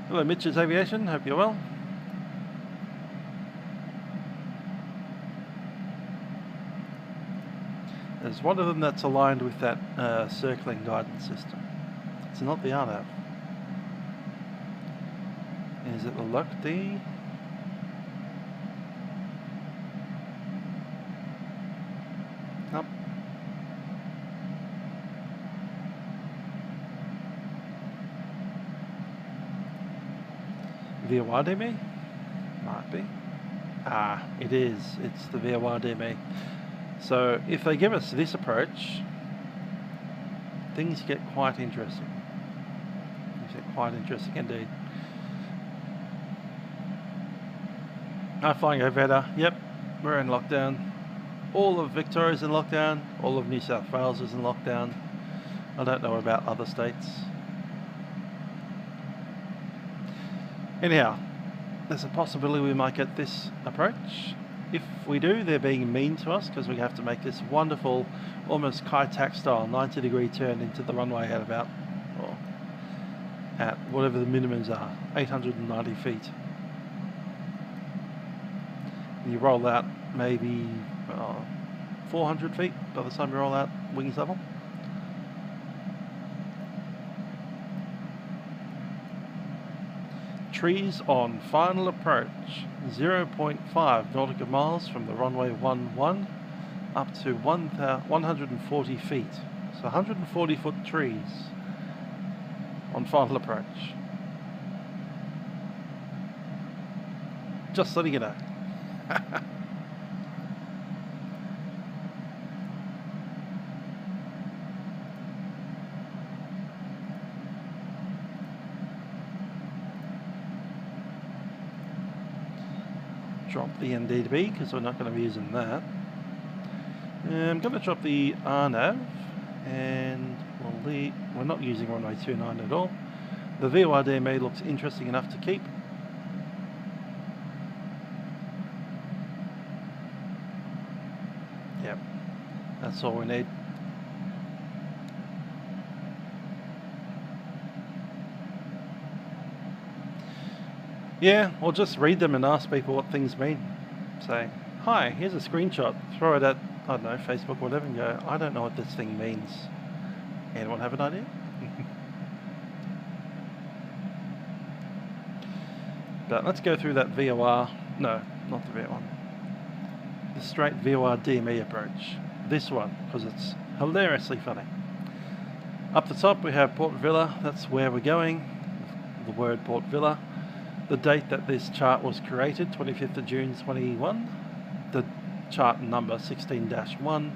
Hello, Mitch's Aviation. Hope you're well. There's one of them that's aligned with that circling guidance system. It's not the RNAV. Is it the Lockheed? Nope. VORDME? Might be. Ah, it is. It's the VORDME. So if they give us this approach, things get quite interesting. Things get quite interesting indeed. Flying over. Yep, we're in lockdown. All of Victoria's in lockdown. All of New South Wales is in lockdown. I don't know about other states. Anyhow, there's a possibility we might get this approach. If we do, they're being mean to us because we have to make this wonderful, almost Kai-Tak style 90-degree turn into the runway at about, or at whatever the minimums are, 890 feet. And you roll out maybe 400 feet by the time you roll out wings level. Trees on final approach, 0.5 nautical miles from the runway 11 up to 140 feet. So 140 foot trees on final approach. Just letting you know. Drop the ND2B because we're not going to be using that. I'm going to drop the RNAV, and we're not using runway 29 at all. The VORDME looks interesting enough to keep. Yep, that's all we need. Yeah, or just read them and ask people what things mean. Say, hi, here's a screenshot. Throw it at, I don't know, Facebook or whatever, and go, I don't know what this thing means. Anyone have an idea? But let's go through that VOR. No, not the VOR. The straight VOR DME approach. This one, because it's hilariously funny. Up the top we have Port Vila. That's where we're going. The word Port Vila. The date that this chart was created, 25th of June 21. The chart number 16-1.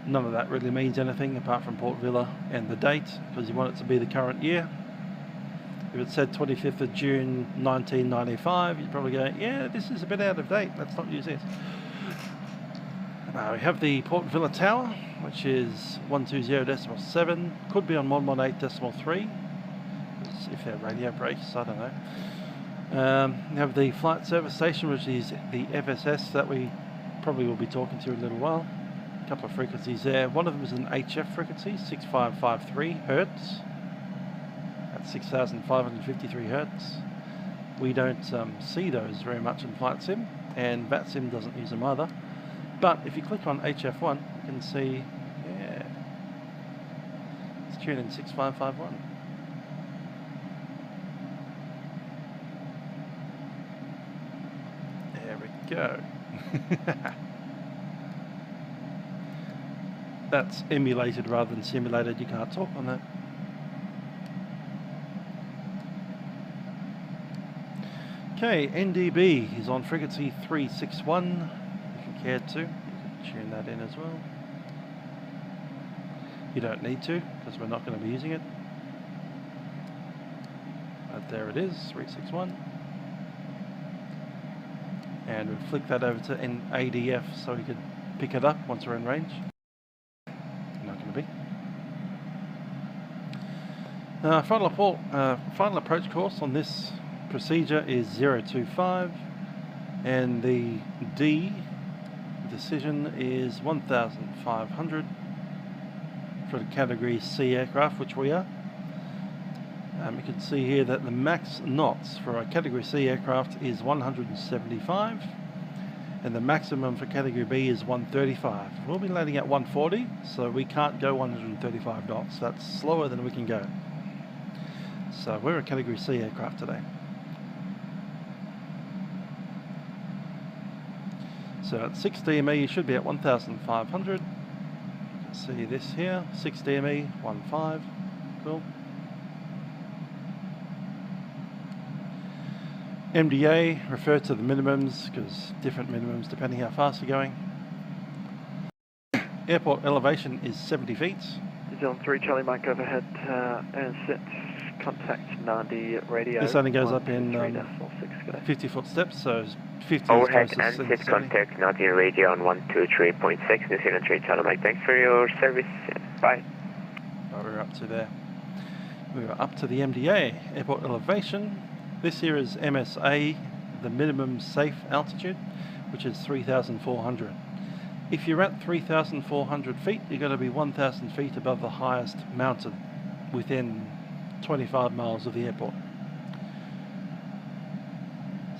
None of that really means anything apart from Port Vila and the date, because you want it to be the current year. If it said 25th of June 1995, you'd probably go, yeah, this is a bit out of date, let's not use this. We have the Port Vila Tower, which is 120.7, could be on 118.3, if they're radio breaks, I don't know. We have the flight service station, which is the FSS that we probably will be talking to in a little while. A couple of frequencies there. One of them is an HF frequency, 6553 Hertz. That's 6,553 hertz. We don't see those very much in Flight Sim, and Vatsim doesn't use them either. But if you click on HF1, you can see, yeah, it's tuned in 6551. There we go. That's emulated rather than simulated. You can't talk on that. Okay, NDB is on frequency 361. If you cared to, you can tune that in as well. You don't need to, because we're not going to be using it. But there it is, 361. And we'll flick that over to ADF so we could pick it up once we're in range. Not going to be. Final approach course on this procedure is 025, and the D decision is 1,500 for the category C aircraft, which we are. You can see here that the max knots for a category C aircraft is 175, and the maximum for category B is 135. We'll be landing at 140, so we can't go 135 knots. That's slower than we can go. So we're a category C aircraft today. So at 6 DME you should be at 1,500. You can see this here, 6 DME, 1.5, cool. MDA, refer to the minimums, because different minimums depending how fast you're going. Airport elevation is 70 feet. Zone 3 Charlie Mike overhead and set contact Nadi radio. This only goes up in 50 foot steps, so 50 overhead is and closest set contact Nadi radio on 123.6, New Zealand 3 Charlie Mike. Thanks for your service. Bye. Oh, we're up to there. We're up to the MDA, airport elevation. This here is MSA, the minimum safe altitude, which is 3,400. If you're at 3,400 feet, you're going to be 1,000 feet above the highest mountain within 25 miles of the airport.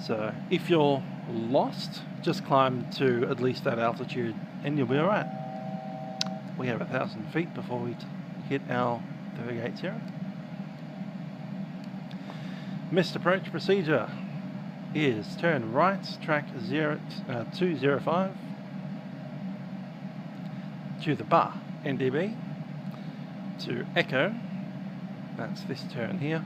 So if you're lost, just climb to at least that altitude and you'll be alright. We have 1,000 feet before we hit our 380. Missed approach procedure is turn right, track 205 to the bar, NDB, to Echo, that's this turn here.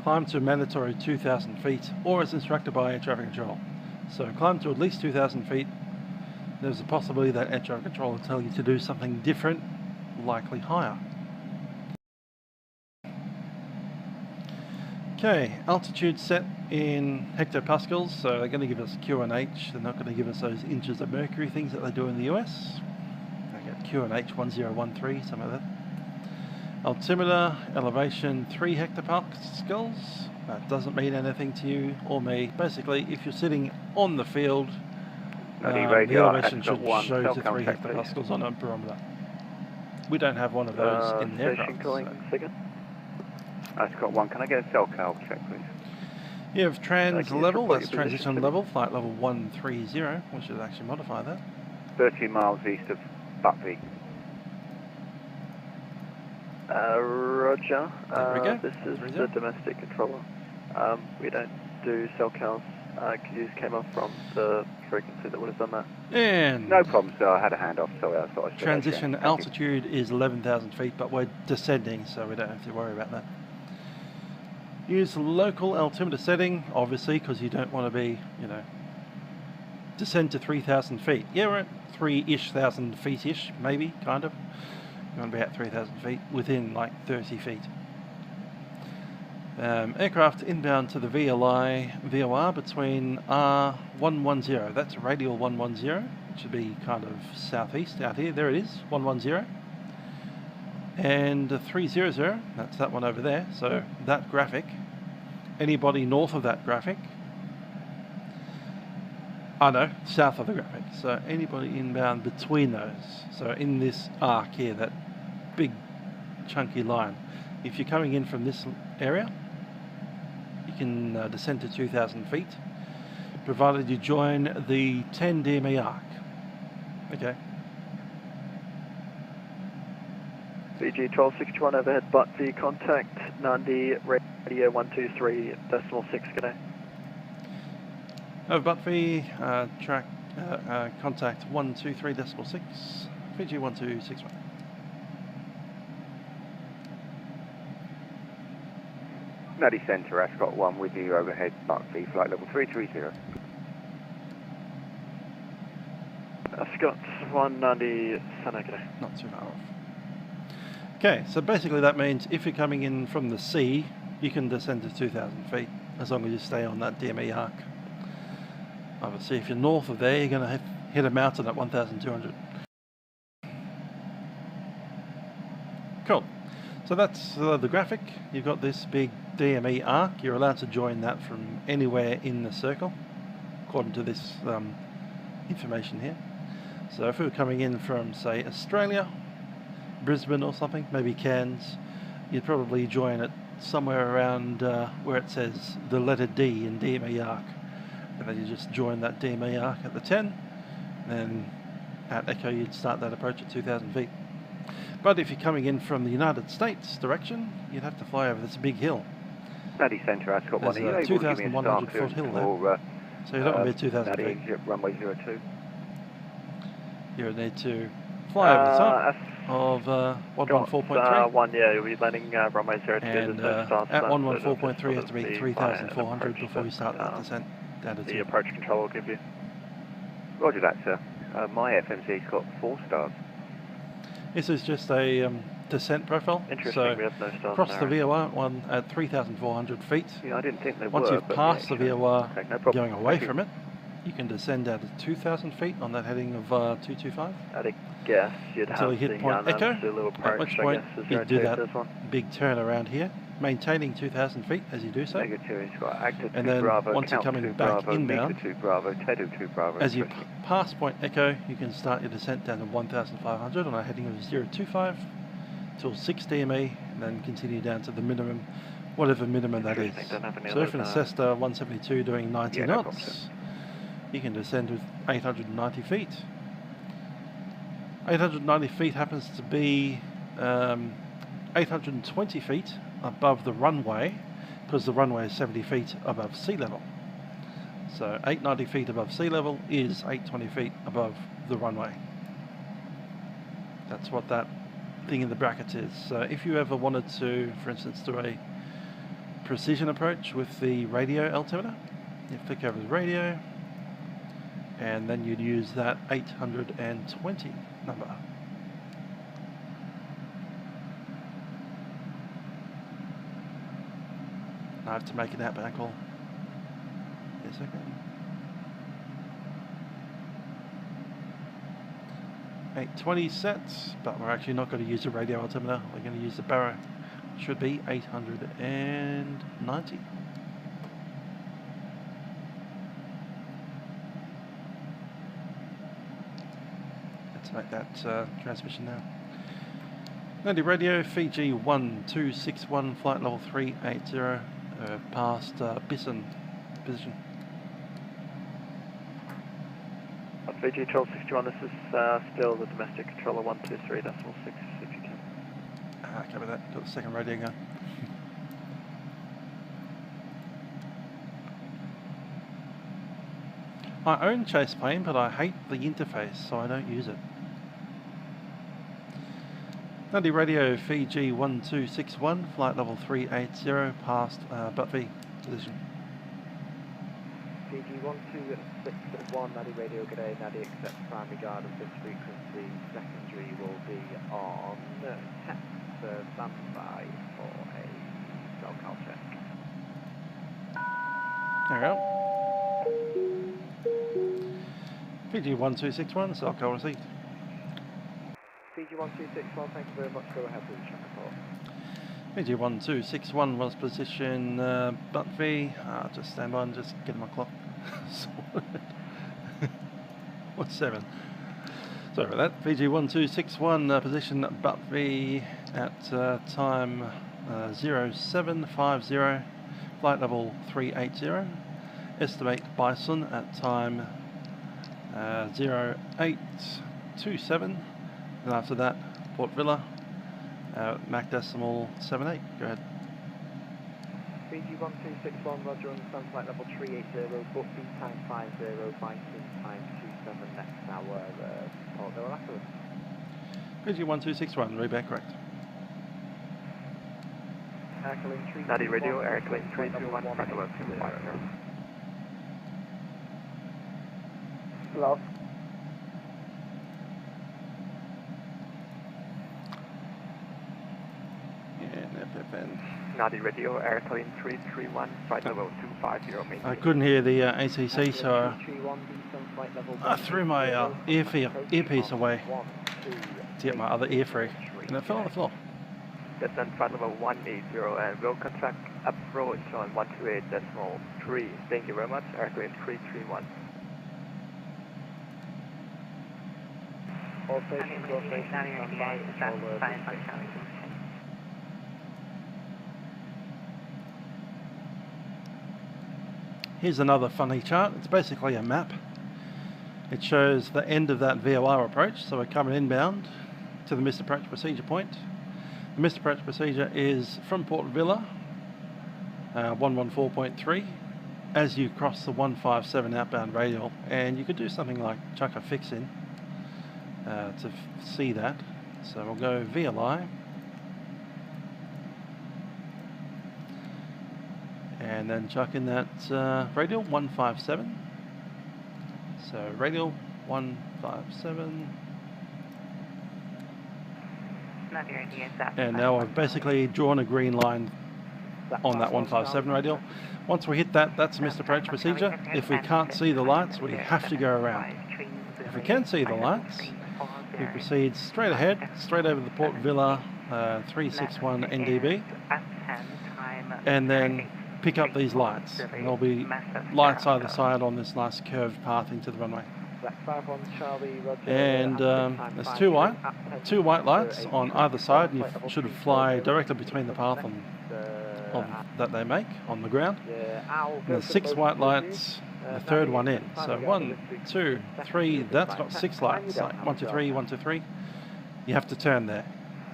Climb to mandatory 2,000 feet, or as instructed by air traffic control. So climb to at least 2,000 feet. There's a possibility that air traffic control will tell you to do something different, likely higher. Okay, altitude set in hectopascals, so they're going to give us QNH, they're not going to give us those inches of mercury things that they do in the US. They get QNH 1013, some of that. Altimeter, elevation 3 hectopascals, that doesn't mean anything to you or me. Basically, if you're sitting on the field, the elevation should show you 3 hectopascals on a barometer. We don't have one of those in the aircraft. So. Scott 1, can I get a cell cal check, please? You have trans level, that's transition level, flight level 130. We should actually modify that. 13 miles east of Buckby. Roger. This is the domestic controller. We don't do cell counts. Could you just came off from the frequency that would have done that? And no problem, sir. I had a handoff, so I thought I should. Transition altitude is 11,000 feet, but we're descending, so we don't have to worry about that. Use local altimeter setting, obviously, because you don't want to be, descend to 3,000 feet. Yeah, we're at 3-ish thousand feet-ish, maybe, kind of. You want to be at 3,000 feet, within like 30 feet. Aircraft inbound to the VLI VOR between R110, that's radial 110, it should be kind of southeast out here, there it is, 110. And 300, that's that one over there, so that graphic, anybody north of that graphic, south of the graphic, so anybody inbound between those, so in this arc here, that big chunky line. If you're coming in from this area, you can descend to 2,000 feet, provided you join the 10 DME arc. Okay. Fiji 1261 overhead, Vatsim contact, Nadi radio 123.6, good day. Over Vatsim, track contact 123.6, Fiji 1261. Nadi Centre, Ascot 1 with you overhead, Vatsim, flight level 330. Ascot 1, Nadi Centre, good day. Not too far off. Okay, so basically that means if you're coming in from the sea, you can descend to 2,000 feet, as long as you stay on that DME arc. Obviously, if you're north of there, you're going to hit a mountain at 1,200. Cool. So that's the graphic. You've got this big DME arc. You're allowed to join that from anywhere in the circle, according to this information here. So if we were coming in from, say, Australia, Brisbane or something, maybe Cairns, you'd probably join it somewhere around where it says the letter D in DME arc. And then you just join that DME arc at the 10, and then at Echo you'd start that approach at 2,000 feet. But if you're coming in from the United States direction, you'd have to fly over this big hill. Nadi Centre, Ascot 1, there's a 2,100 foot hill there. So you don't want to be 2,000 feet. Runway 02. You would need to fly over the top of 114.3. 1, yeah, you'll be landing runway 02. And at 114.3 has to be 3,400 before you start that descent down to 2. The approach control will give you. Roger that, sir. My FMC's got 4 stars. This is just a descent profile. Interesting, so we have no stars cross now. the VOR one at 3,400 feet. Yeah, I didn't think they Once were. you've passed the VOR okay, no problem. going away from it, you can descend down to 2,000 feet on that heading of 225. I'd guess you'd until have you hit Point the Echo, Zulu at approach, which point I guess, you do that this one. big turn around here, maintaining 2,000 feet as you do so. Negative, it's got active 2 And then Bravo, once you're count coming 2 back Bravo, inbound, Meter 2 Bravo, Tedu 2 Bravo. as you pass Point Echo, you can start your descent down to 1,500 on a heading of 025 till 6 DME, and then continue down to the minimum, whatever minimum that is. So if in a Cessna 172 doing 90 knots, you can descend with 890 feet. 890 feet happens to be 820 feet above the runway, because the runway is 70 feet above sea level. So 890 feet above sea level is 820 feet above the runway. That's what that thing in the brackets is. So if you ever wanted to, for instance, do a precision approach with the radio altimeter, you flick over the radio, and then you'd use that 820 number. I have to make an outbound call. Yes, okay. 820 sets, but we're actually not going to use the radio altimeter. We're going to use the barrow. Should be 890. Let's make that transmission now. Nadi radio, Fiji 1261, flight level 380, past Bison position. Fiji 1261, this is still the domestic controller 123.6 if you can. Cover that, got the second radio going. I own Chase Plane, but I hate the interface, so I don't use it. Nadi radio, Fiji 1261, flight level 380, past Vatsim position. Fiji 1261, Nadi radio, good day. Nadi accepts primary guard of this frequency. Secondary will be on test standby for a cell cal check. There we go. Fiji 1261, cell cal received. Fiji 1261, thank you very much. Go ahead with the check report. Fiji 1261 was position Vatsim. Just stand by and just get my clock sorted. What's 7? Sorry about that. Fiji 1261 position Vatsim at time 0750, flight level 380. Estimate Bison at time 0827, and after that Port Vila, Mach decimal 78. Go ahead. Fiji 1261, roger, understand flight level 380, book B time 50, Bison time 27, next hour, Port Vila afterwards. Fiji 1261, read back correct. Nadi radio, Airclane 321, flight level 250. Lost. Nadi radio, Airplane 331, flight level 250. I couldn't hear the ACC, so I threw my earpiece away to get my other ear free, and it fell on the floor. Descent flight level 180, and will contact approach on 128.3. Thank you very much, Airplane 331. All stations, Here's another funny chart. It's basically a map. It shows the end of that VOR approach, so we're coming inbound to the missed approach procedure point. The missed approach procedure is from Port Vila, 114.3, as you cross the 157 outbound radial, and you could do something like chuck a fix in to see that. So we'll go FLAi, and then chuck in that radial 157. So radial 157. And now I've basically drawn a green line on that 157 radial. Once we hit that, that's a missed approach procedure. If we can't see the lights, we have to go around. If we can see the lights, we proceed straight ahead, straight over the Port Vila 361 NDB, and then pick up these lights. And there'll be lights either side on this nice curved path into the runway. And there's two white lights on either side, and you should fly directly between the path that they make on the ground. And there's 6 white lights, the third one in. So 1, 2, 3, that's got 6 lights, like 1, 2, 3, 1, 2, 3. You have to turn there.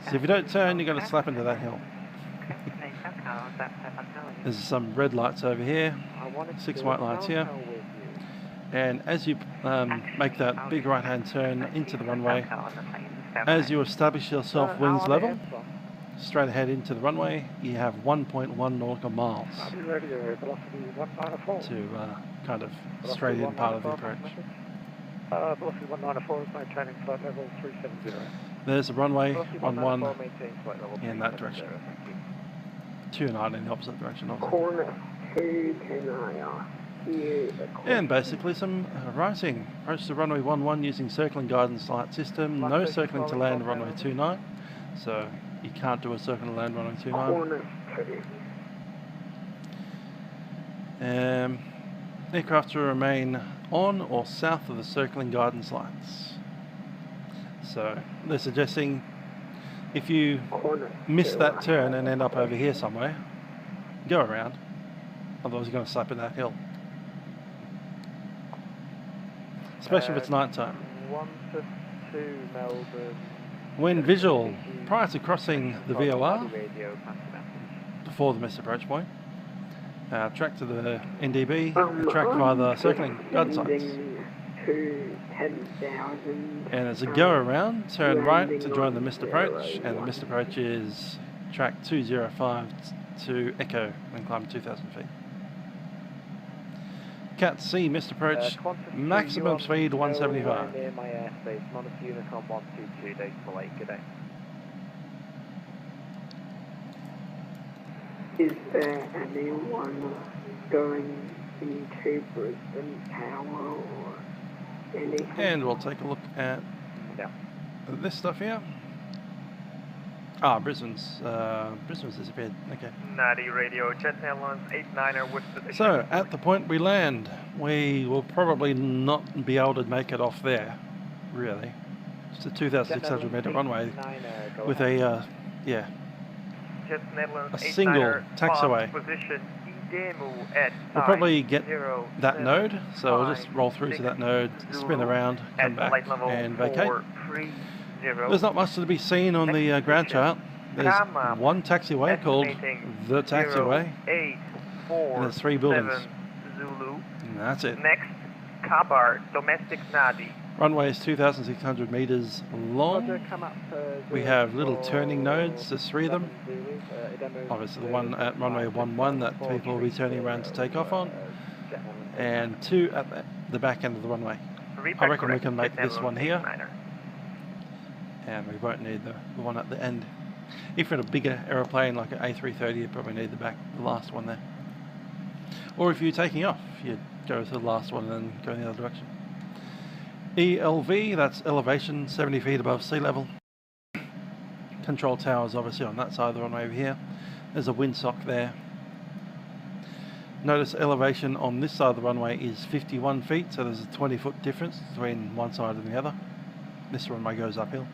So if you don't turn, you're going to slap into that hill. There's some red lights over here, 6 white lights here. And as you make that big right hand turn into the runway, as you establish yourself wings level, straight ahead into the runway, you have 1.1 nautical miles to kind of straight in part of the approach. Velocity 194 is maintaining flight level 370. There's the runway 11 in that direction. 29 in the opposite direction, obviously. Corner 229. And basically some writing. Approach to runway 11 using circling guidance light system. No circling to land runway 29. So you can't do a circle to land runway 29. Aircraft to remain on or south of the circling guidance lights. So they're suggesting if you miss that turn and end up over here somewhere, go around. Otherwise you're going to slap in that hill. Especially if it's night time. 152 Melbourne. When visual, prior to crossing the VOR, before the missed approach point, track to the NDB, track via the circling guidance lights. And as a go around, turn right to join the missed approach, and the missed approach is track 205 to Echo and climb 2,000 feet. Cat C missed approach, maximum speed 175. Near my airspace, Monmouth Unicorn 122, Decimal 8, good day. Is there anyone going into Brisbane Tower or anything? And we'll take a look at this stuff here. Ah, Brisbane's disappeared. Okay. Nadi radio, Jet Airlines 89er with position. So at the point we land, we will probably not be able to make it off there. Really, it's a 2,600 meter runway with a yeah, Just Netherlands a single taxiway. Position demo at We'll probably get 0, that 7, node, so I'll just 5, roll through 6, to that node, spin around, come back and vacate. 430. There's not much to be seen on the ground chart. There's one taxiway called the taxiway, 8, 4, and there's 3 buildings. 7, Zulu. And that's it. Next, Kabar, domestic Nadi. Runway is 2,600 meters long. We have little turning nodes, there's 3 of them. Obviously the one at runway 11 that people will be turning around to take off on, and 2 at the back end of the runway. I reckon we can make this one here, and we won't need the one at the end. If you're in a bigger aeroplane like an A330, you probably need the last one there. Or if you're taking off, you go to the last one and then go in the other direction. ELV, that's elevation, 70 feet above sea level. Control tower is obviously on that side of the runway over here. There's a windsock there. Notice elevation on this side of the runway is 51 feet, so there's a 20-foot difference between one side and the other. This runway goes uphill.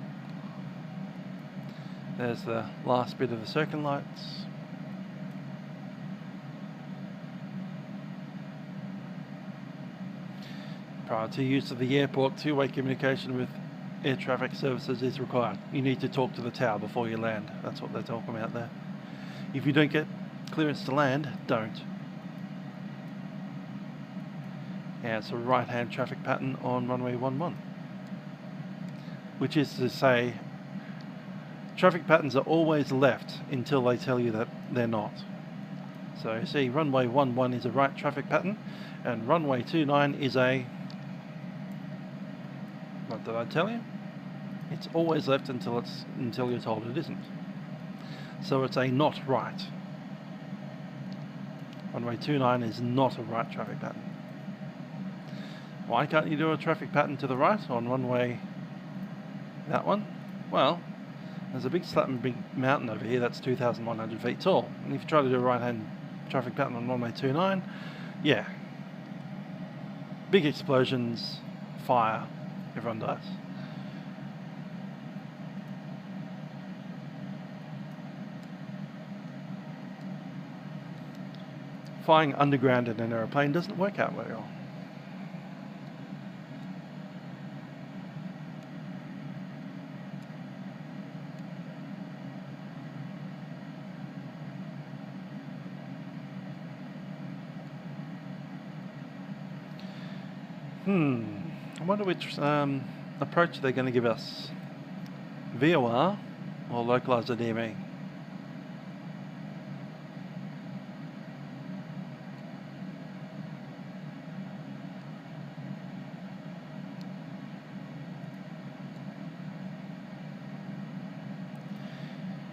There's the last bit of the circling lights. Prior to use of the airport, two-way communication with air traffic services is required. You need to talk to the tower before you land. That's what they're talking about there. If you don't get clearance to land, don't. Yeah, it's a right-hand traffic pattern on runway 11. Which is to say, traffic patterns are always left until they tell you that they're not. So you see, runway 11 is a right traffic pattern, and runway 29 is a... What did I tell you? It's always left until you're told it isn't. So it's a not right. Runway 29 is not a right traffic pattern. Why can't you do a traffic pattern to the right on runway that one? Well, there's a big slapping big mountain over here that's 2,100 feet tall. And if you try to do a right-hand traffic pattern on runway 29, yeah. Big explosions, fire, everyone dies. Flying underground in an aeroplane doesn't work out very well. I wonder which approach they're going to give us. VOR or localizer DME?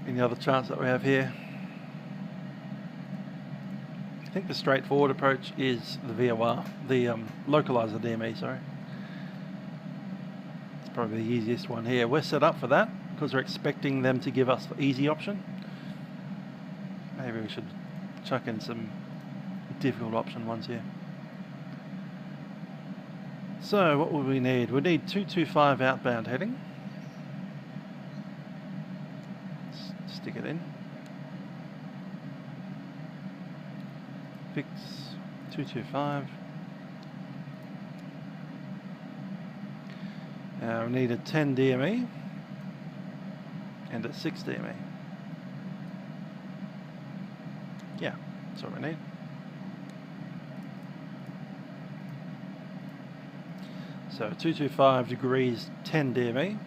Any other charts that we have here? I think the straightforward approach is the VOR, the localizer DME, sorry. It's probably the easiest one here. We're set up for that because we're expecting them to give us the easy option. Maybe we should chuck in some difficult option ones here. So what would we need? We need 225 outbound heading. Let's stick it in. Fix 225. We need a 10 DME and a 6 DME. Yeah, that's what we need. So 225 degrees, 10 DME,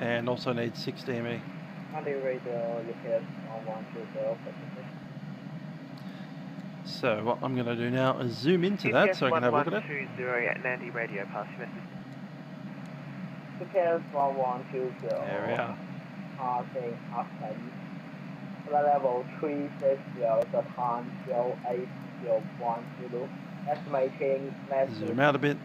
and also need 6 DME. So what I'm going to do now is zoom into that so I can have a look at it. 1120 at Nadi radio, pass your message. Details 1120. There we are. Passing Outflow level 360, the time 08010. Estimating Zoom out a bit.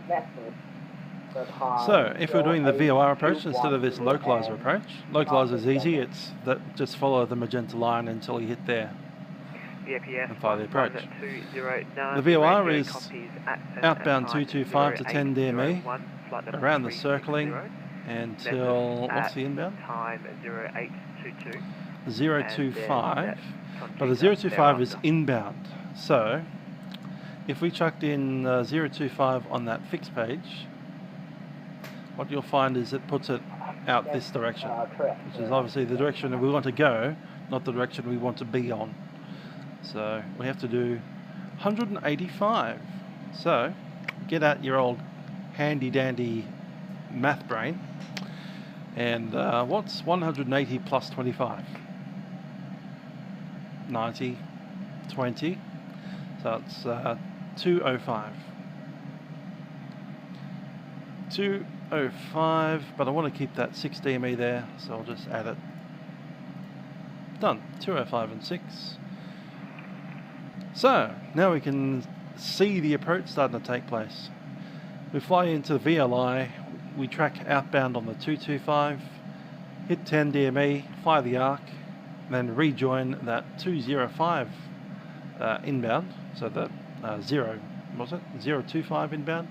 The time So if we're doing the VOR approach instead of this localizer approach, localizer is easy. It's that just follow the magenta line until you hit there. And follow the approach. The VOR is outbound 225 to 10 DME around the circling until, what's the inbound? Time 08 022. 025, but the 025 is inbound. So if we chucked in 025 on that fixed page, what you'll find is it puts it out this direction, which is obviously the direction that we want to go, not the direction we want to be on. So we have to do 185. So get out your old handy dandy math brain, and what's 180 plus 25? 90, 20, so it's 205. 205, but I want to keep that 6 DME there, so I'll just add it. Done. 205 and 6. So now we can see the approach starting to take place. We fly into the VLI, we track outbound on the 225, hit 10 DME, fire the arc, then rejoin that 205 inbound, so the 025 inbound,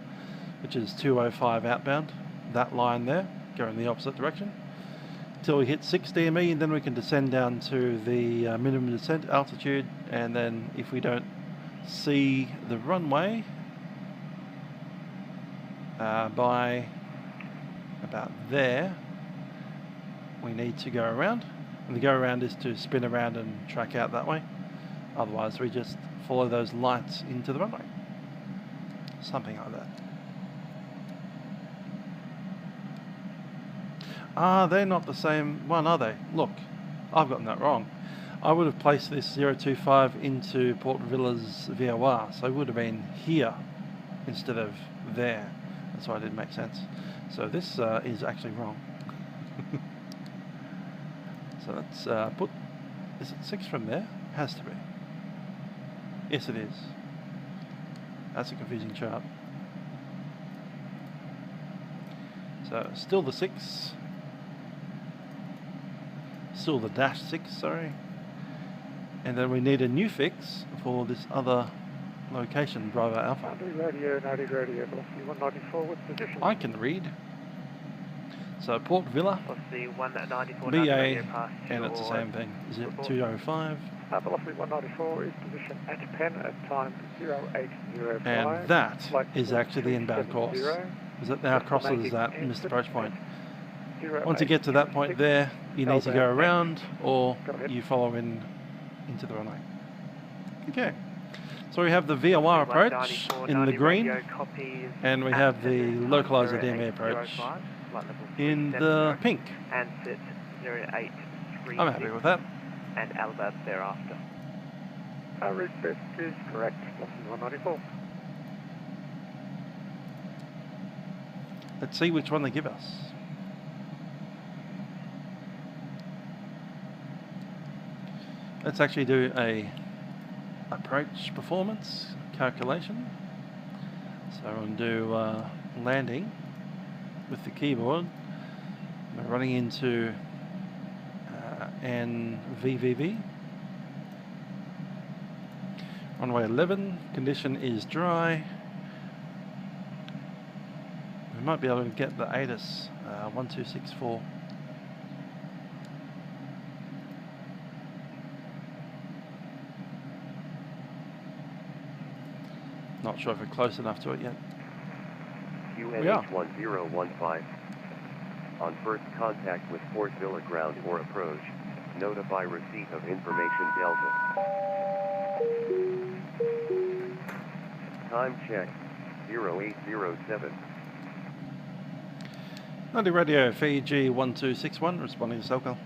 which is 205 outbound, that line there, go in the opposite direction, till we hit 6 DME, and then we can descend down to the minimum descent altitude, and then if we don't see the runway by about there, we need to go around, and the go around is to spin around and track out that way. Otherwise we just follow those lights into the runway, something like that. They're not the same one, are they? Look, I've gotten that wrong. I would have placed this 025 into Port Villa's VOR, so it would have been here instead of there. That's why it didn't make sense. So this is actually wrong. So let's put, is it 6 from there? Has to be. Yes it is. That's a confusing chart. So still the 6. Still the dash 6, sorry. And then we need a new fix for this other location, Bravo Alpha. Nadi radio, velocity 194 with position. I can read. So Port Villa, Velocity 194, BA, and it's the same thing. Is it 205? Velocity 194 is position at Penn at time 0805. And that is actually the inbound course. As it now crosses that missed approach point. Once you get to that point there, you need to go around, or you follow into the runway. Okay, so we have the VOR approach in the green, and we have the localizer DME approach in the pink. And sit 0836. I'm happy with that. And Alba thereafter. Route best is correct, velocity 194. Let's see which one they give us. Let's actually do a approach performance calculation. So we're going to do landing with the keyboard. We're running into NVVV. Runway 11, condition is dry. We might be able to get the ATIS 1264. Not sure if we're close enough to it yet. QNH1015. On first contact with Port Villa ground or approach, notify receipt of information Delta. Time check, 0807. Nadi radio, Fiji 1261, responding to Selco.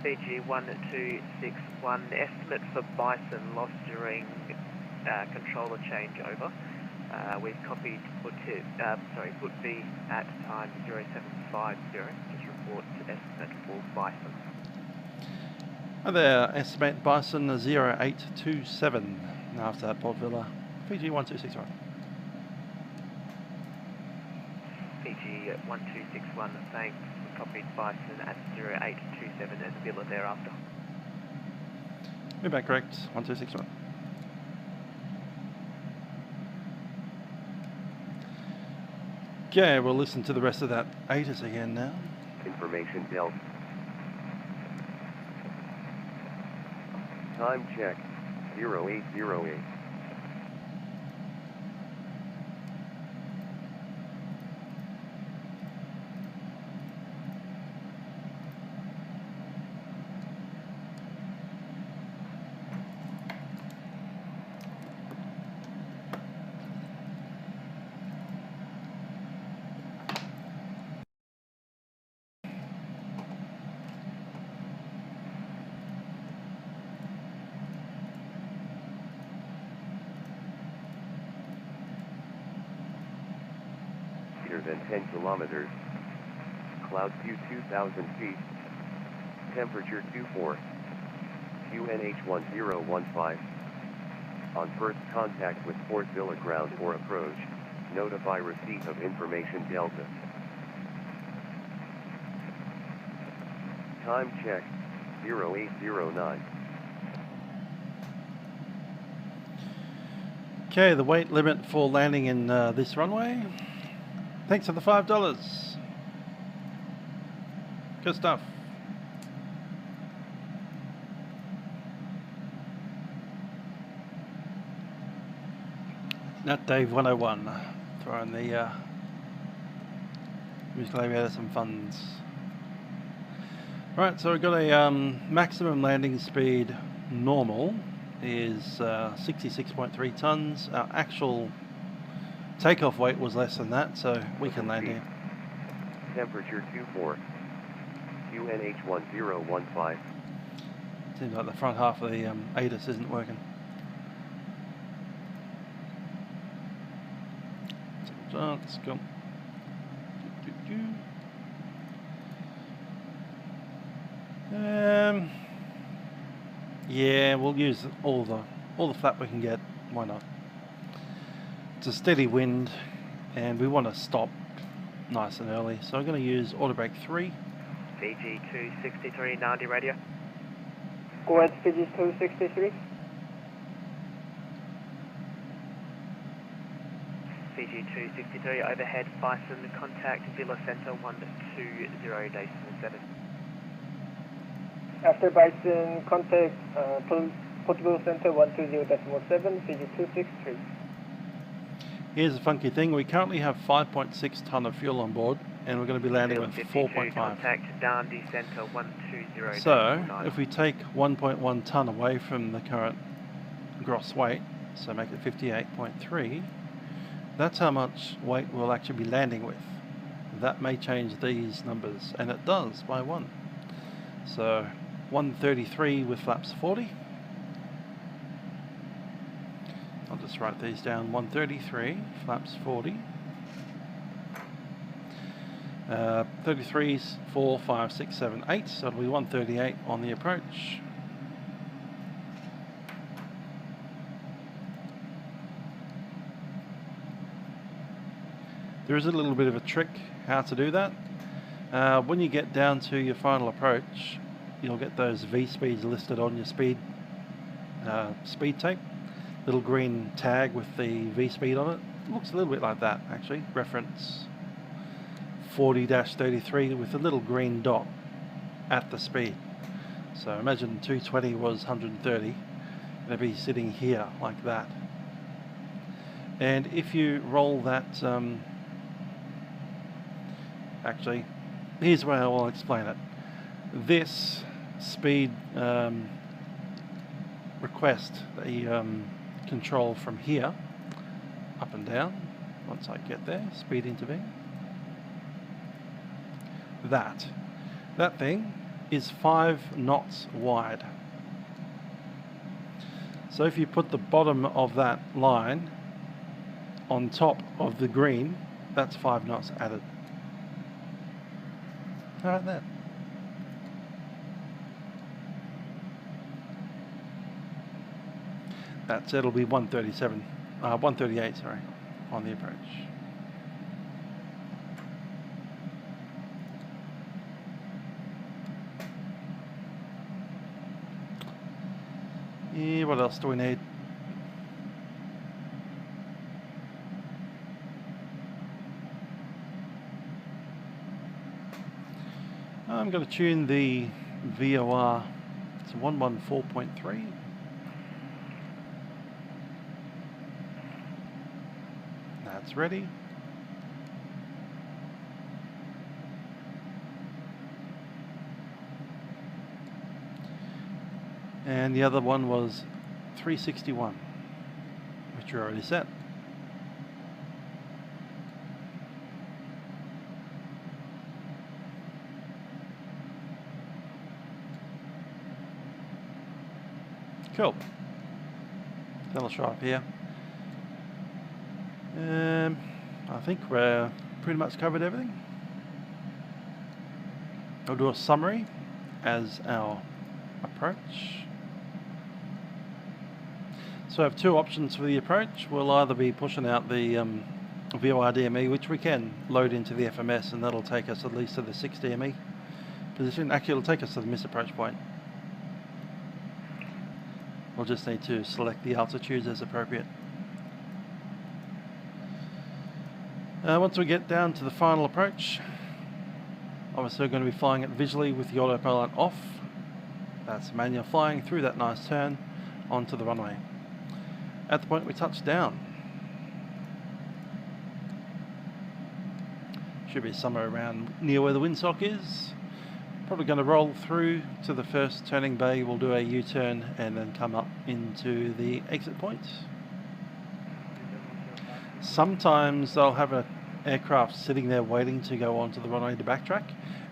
Fiji 1261, estimate for Bison lost during controller changeover. We've copied put V at time 0750. Just report to estimate for Bison. Hi there, estimate Bison 0827. After that, Port Villa, Fiji 1261. Fiji 1261, thanks. We copied Bison at 0827 and Villa thereafter. We're back correct, 1261. Okay, we'll listen to the rest of that ATIS again now. Information Delta. Time check, 0808. Than 10 kilometers, cloud view 2,000 feet, temperature 24, QNH1015. On first contact with Port Vila ground or approach, notify receipt of information Delta. Time check, 0809. Okay, the weight limit for landing in this runway. Thanks for the $5. Good stuff. Nat Dave 101 throwing the musical aviator some funds. Right, so we've got a maximum landing speed normal is 66.3 tons. Our actual takeoff weight was less than that, so we can land here. Temperature 24, QNH1015. Seems like the front half of the ATIS isn't working. So let's go. Yeah, we'll use all the flap we can get. Why not? It's a steady wind and we want to stop nice and early, so I'm going to use auto brake 3. Fiji 263 Nadi radio. Go ahead, Fiji 263. Fiji 263 overhead Bison, contact Villa Center 120.7. After Bison, contact Portugal Center 120.7, Fiji 263. Here's a funky thing, we currently have 5.6 ton of fuel on board and we're going to be landing with 4.5. Contact Dundee Center 120. So if we take 1.1 ton away from the current gross weight, so make it 58.3, that's how much weight we'll actually be landing with. That may change these numbers, and it does by 1. So 133 with flaps 40. I'll just write these down. 133, flaps 40. 33's 4, 5, 6, 7, 8. So it'll be 138 on the approach. There is a little bit of a trick how to do that. When you get down to your final approach, you'll get those V speeds listed on your speed tape. Little green tag with the V speed on it. Looks a little bit like that actually. Reference 40-33 with a little green dot at the speed. So imagine 220 was 130. It'll be sitting here like that. And if you roll that, actually, here's where I'll explain it. This speed request that you control from here, up and down, once I get there, speed intervene. That thing is 5 knots wide. So if you put the bottom of that line on top of the green, that's 5 knots added. Like that. That's it'll be 138, sorry, on the approach. Yeah, what else do we need? I'm going to tune the VOR to 114.3. That's ready. And the other one was 361, which you already set. Cool. That'll show up here. I think we're pretty much covered everything. I'll do a summary as our approach. So I have two options for the approach. We'll either be pushing out the VOR DME, which we can load into the FMS, and that'll take us at least to the 6 DME position. Actually, it'll take us to the misapproach point. We'll just need to select the altitudes as appropriate. Once we get down to the final approach, obviously we're going to be flying it visually with the autopilot off. That's manual flying through that nice turn onto the runway. At the point we touch down, should be somewhere around near where the windsock is. Probably going to roll through to the first turning bay. We'll do a U-turn and then come up into the exit point. Sometimes they'll have an aircraft sitting there waiting to go onto the runway to backtrack,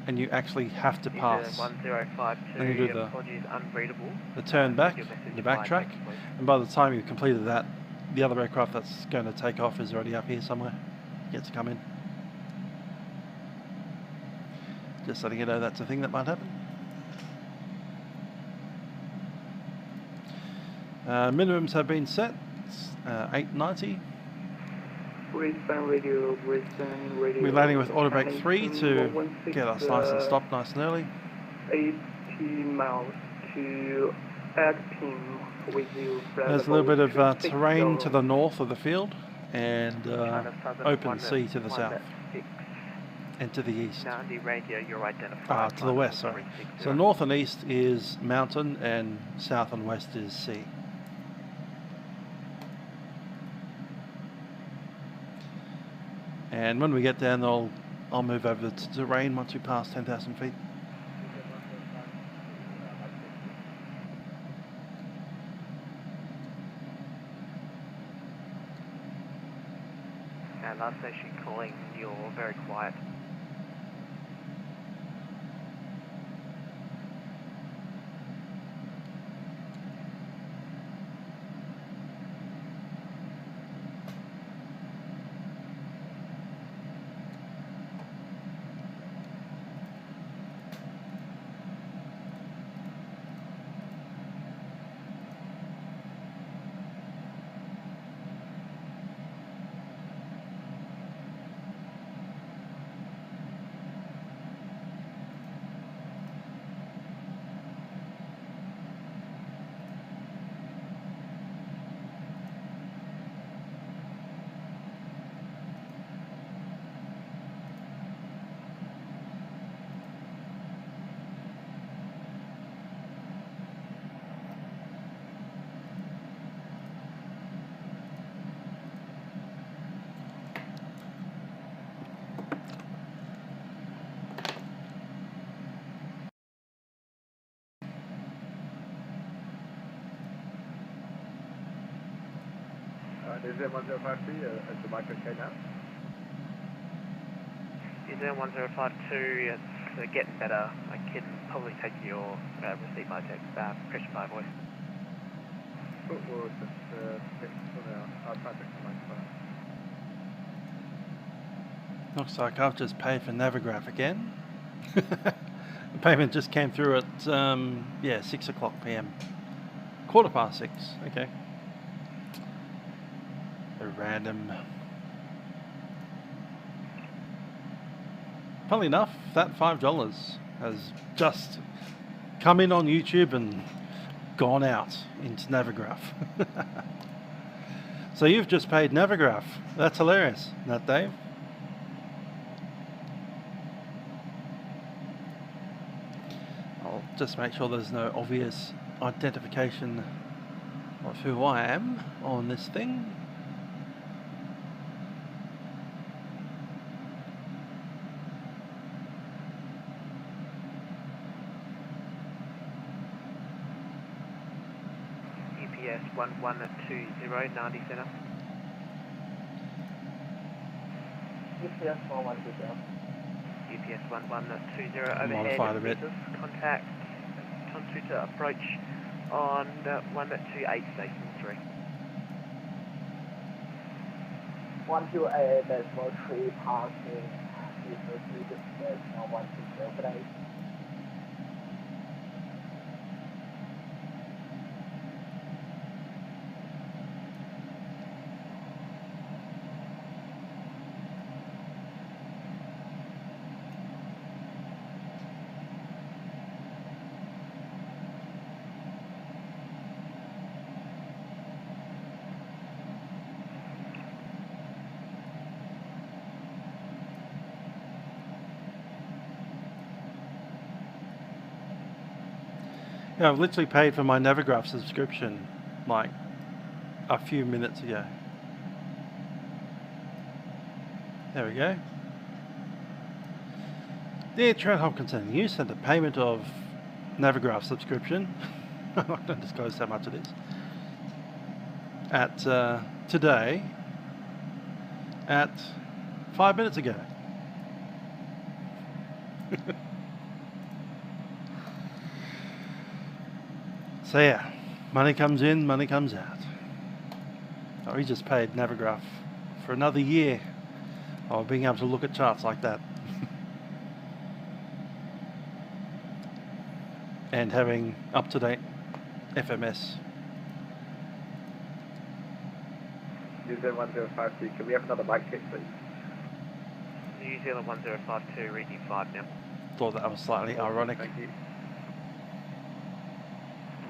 and you actually have to pass. 1052, and you do apologies, unreadable. the turn back, the backtrack, and by the time you've completed that, the other aircraft that's going to take off is already up here somewhere. Gets to come in. Just letting you know that's a thing that might happen. Minimums have been set. It's 890. Brisbane radio, Brisbane radio. We're landing with autobrake 3 to get us nice and stopped nice and early. 80 miles to Deskpins with you. There's a little bit of terrain to the north of the field and open sea to the south and to the east. Nadi radio, you're identified. To the west, sorry. So north and east is mountain and south and west is sea. And when we get down, I'll move over to terrain once we pass 10,000 feet. And last station calling, you're very quiet. Is there 1053 at the micro K now? Is there 1052? It's getting better. I can probably take your receipt by text, pressure by voice. We'll just fix for now. I'll try to fix the microphone. Looks like I've just paid for Navigraph again. The payment just came through at 6 o'clock PM. 6:15. Okay. A random. Funnily enough, that $5 has just come in on YouTube and gone out into Navigraph. So you've just paid Navigraph. That's hilarious, isn't that, Dave? I'll just make sure there's no obvious identification of who I am on this thing. UPS 1120, Nadi Center. UPS 1120. UPS 1120 overhead. Modified a bit. Contact Ponte to approach on 128 station 3. 128.3 passing. 120 today. Yeah, I've literally paid for my Navigraph subscription like a few minutes ago. There we go. Dear Trent Hopkinson, you sent a payment of Navigraph subscription. I'm not going to disclose how much it is. At today at 5 minutes ago. So yeah, money comes in, money comes out. Oh, we just paid Navigraph for another year of being able to look at charts like that. And having up-to-date FMS. New Zealand 1052, can we have another mic check, please? New Zealand 1052, reading 5 now. Thought that was slightly ironic. Thank you.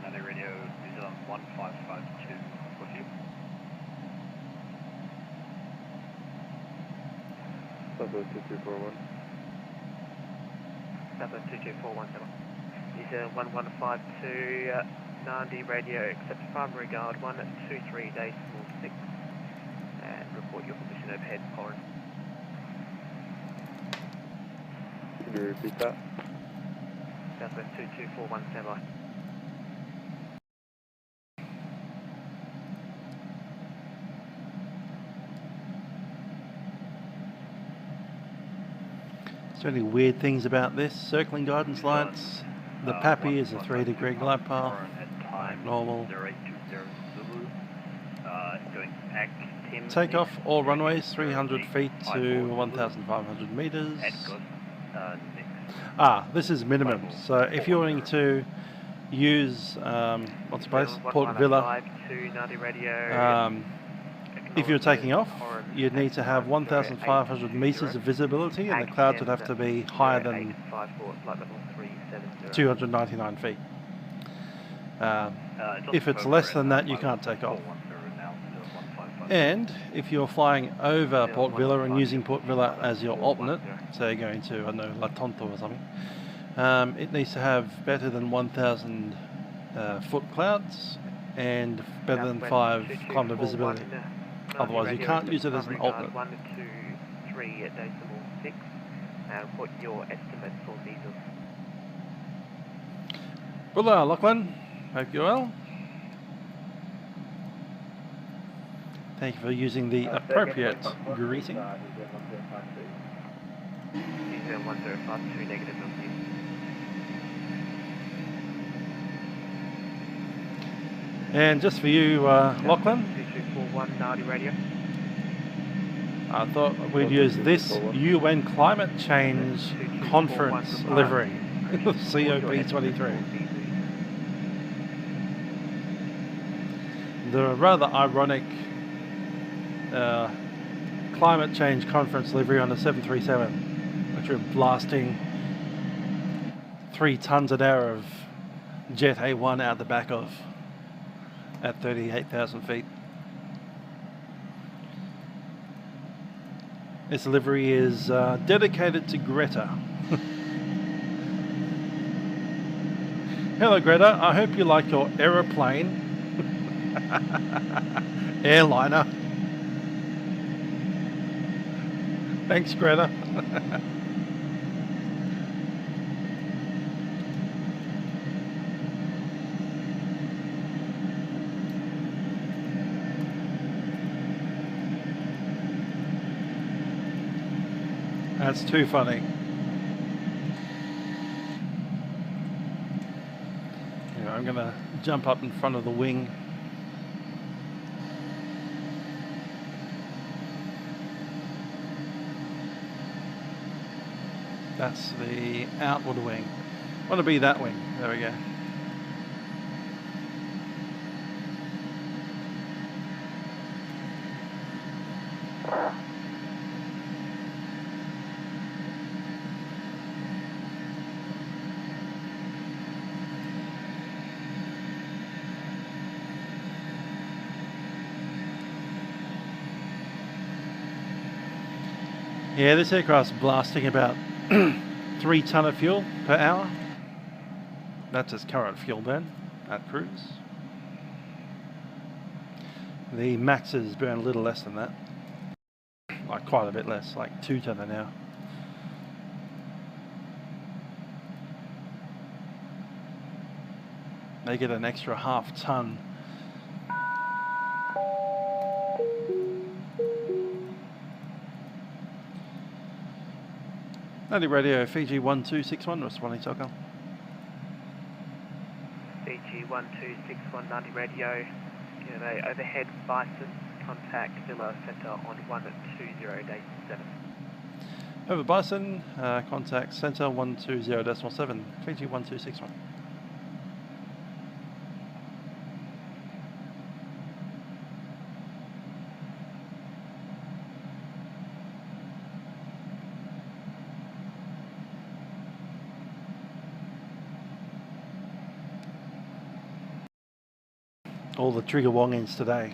Nadi Radio, New Zealand 1552, with you. Southwest 2241. Southwest 22417. New Zealand 1152, Nadi Radio, accept primary guard 123 decimal 6, and report your position overhead, Corin. Can you repeat that? Southwest 22417. Is there any weird things about this? Circling guidance lights. The PAPI is a 3-degree glide path. Normal. 0820 doing Actim. Takeoff all runways 300 feet to 1,500 meters. This is minimum. So if you're wanting to use what's the place? Port Vila. If you're taking off, you'd need to have 1,500 meters of visibility, and the clouds would have to be higher than 299 feet. If it's less than that, you can't take off. And if you're flying over Port Vila and using Port Vila as your alternate, say you're going to, I don't know, La Tonto or something, it needs to have better than 1,000 foot clouds and better than 5 kilometer visibility. Otherwise, you can't use it as an alternate. 123 decimal 6, and put your estimate for diesel. Hello, Lachlan. Hope you're well. Thank you for using the appropriate greeting. New Zealand 1052, negative number. And just for you, Lachlan, 2241, Nadi Radio. I thought we'd use this UN Climate Change Conference livery, COP23. The rather ironic climate change conference livery on a 737, which we're blasting 3 tons an hour of Jet A1 out the back of at 38,000 feet. This livery is dedicated to Greta. Hello Greta, I hope you like your aeroplane. Airliner. Thanks Greta. That's too funny. Anyway, I'm going to jump up in front of the wing. That's the outward wing. Want to be that wing. There we go. Yeah, this aircraft's blasting about 3 tonne of fuel per hour. That's its current fuel burn at cruise. The Maxes burn a little less than that. Like quite a bit less, like 2 tonne an hour. They get an extra half tonne. Nadi radio, Fiji 1261, responding to Telcom. Fiji 1261, Nadi radio. G'day, overhead Bison, contact Villa Centre on 120.7. Over Bison, contact Centre 120.7, Fiji 1261. All the trigger wongings today.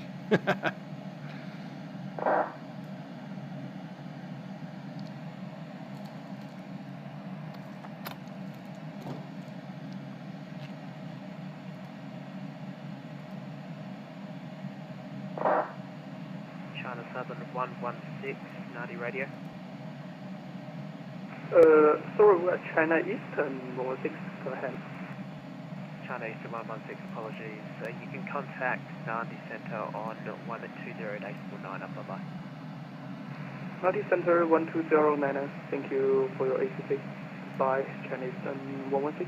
China Southern 116, Nadi radio. Sorry, we're China Eastern 116, go ahead. China Eastern 116, apologies. You can contact Nadi Centre on 120.849, bye-bye. Nadi Center 12099, thank you for your ACC. Bye, China Eastern 116.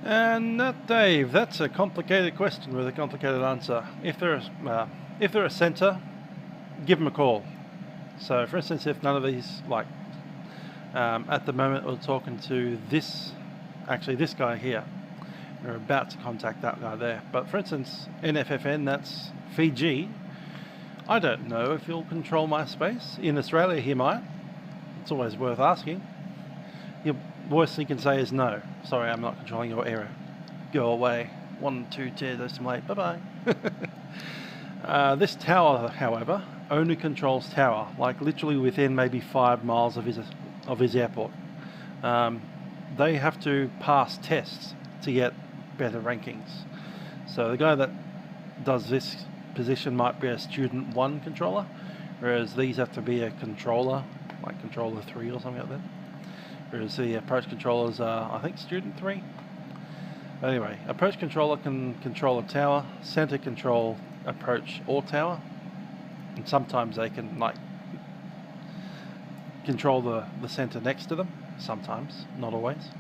And Dave, that's a complicated question with a complicated answer. If they're a centre, give them a call. So, for instance, if none of these, like at the moment, we're talking to this guy here. We're about to contact that guy there. But for instance, NFFN, that's Fiji. I don't know if he'll control my space. In Australia, he might. It's always worth asking. Worst he can say is no. Sorry, I'm not controlling your area. Go away. 1, 2, 10, decimate. Bye bye. This tower, however, only controls tower, like literally within maybe 5 miles of his airport. They have to pass tests to get better rankings. So the guy that does this position might be a student 1 controller, whereas these have to be a controller, like controller 3 or something like that. Whereas the approach controllers are, I think, student 3. But anyway, approach controller can control a tower, center control approach or tower, and sometimes they can like control the center next to them. Sometimes, not always.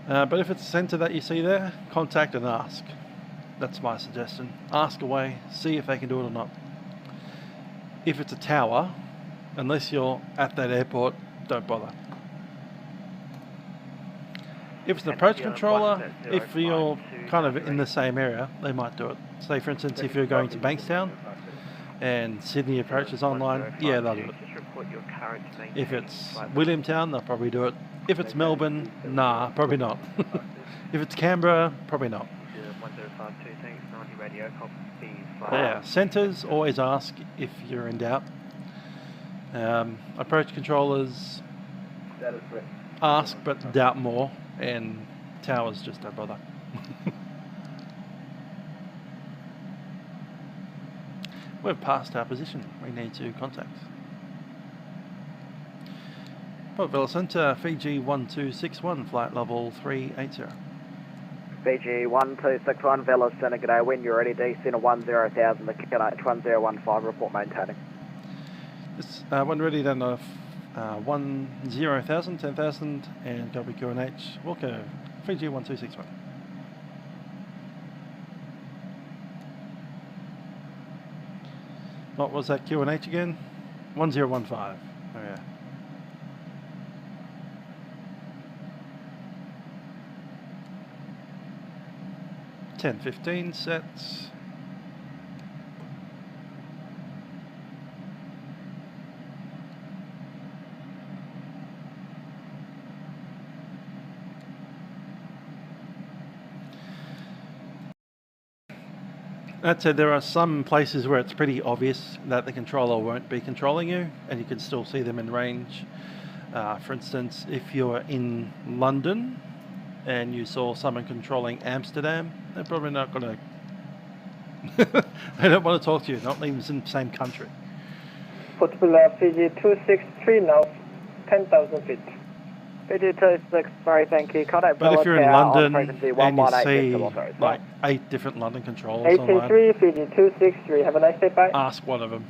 But if it's a center that you see there, contact and ask. That's my suggestion. Ask away, see if they can do it or not. If it's a tower, unless you're at that airport, don't bother. If it's an approach controller, if you're kind of in the same area, they might do it. Say, for instance, if you're going to Bankstown and Sydney approach is online, yeah, they'll do it. If it's Williamtown, they'll probably do it. If it's Melbourne, nah, probably not. If it's Canberra, probably not. Yeah, centres, always ask if you're in doubt. Approach controllers, ask but doubt more. And towers, just don't bother. We've passed our position. We need to contact. Port Vila Centre, Fiji 1261, flight level 380. Fiji 1261, Vela Center, good day. When you're ready, descend 10,000, the QNH 1015, report maintaining. This one ready then of 10,000, 10,000, and copy QNH, Wilco, Fiji 1261. What was that QNH again? 1015. Oh yeah. $10.15 sets. That said, there are some places where it's pretty obvious that the controller won't be controlling you, and you can still see them in range. For instance, if you're in London and you saw someone controlling Amsterdam, they're probably not going to... they don't want to talk to you, not even in the same country. Port Vila, Fiji 263 now, 10,000 feet. Fiji 263, thank you. Contact But if you're in London and you see right? like 8 different London controllers 833, online, Fiji 263, have a nice day, bye. ask one of them.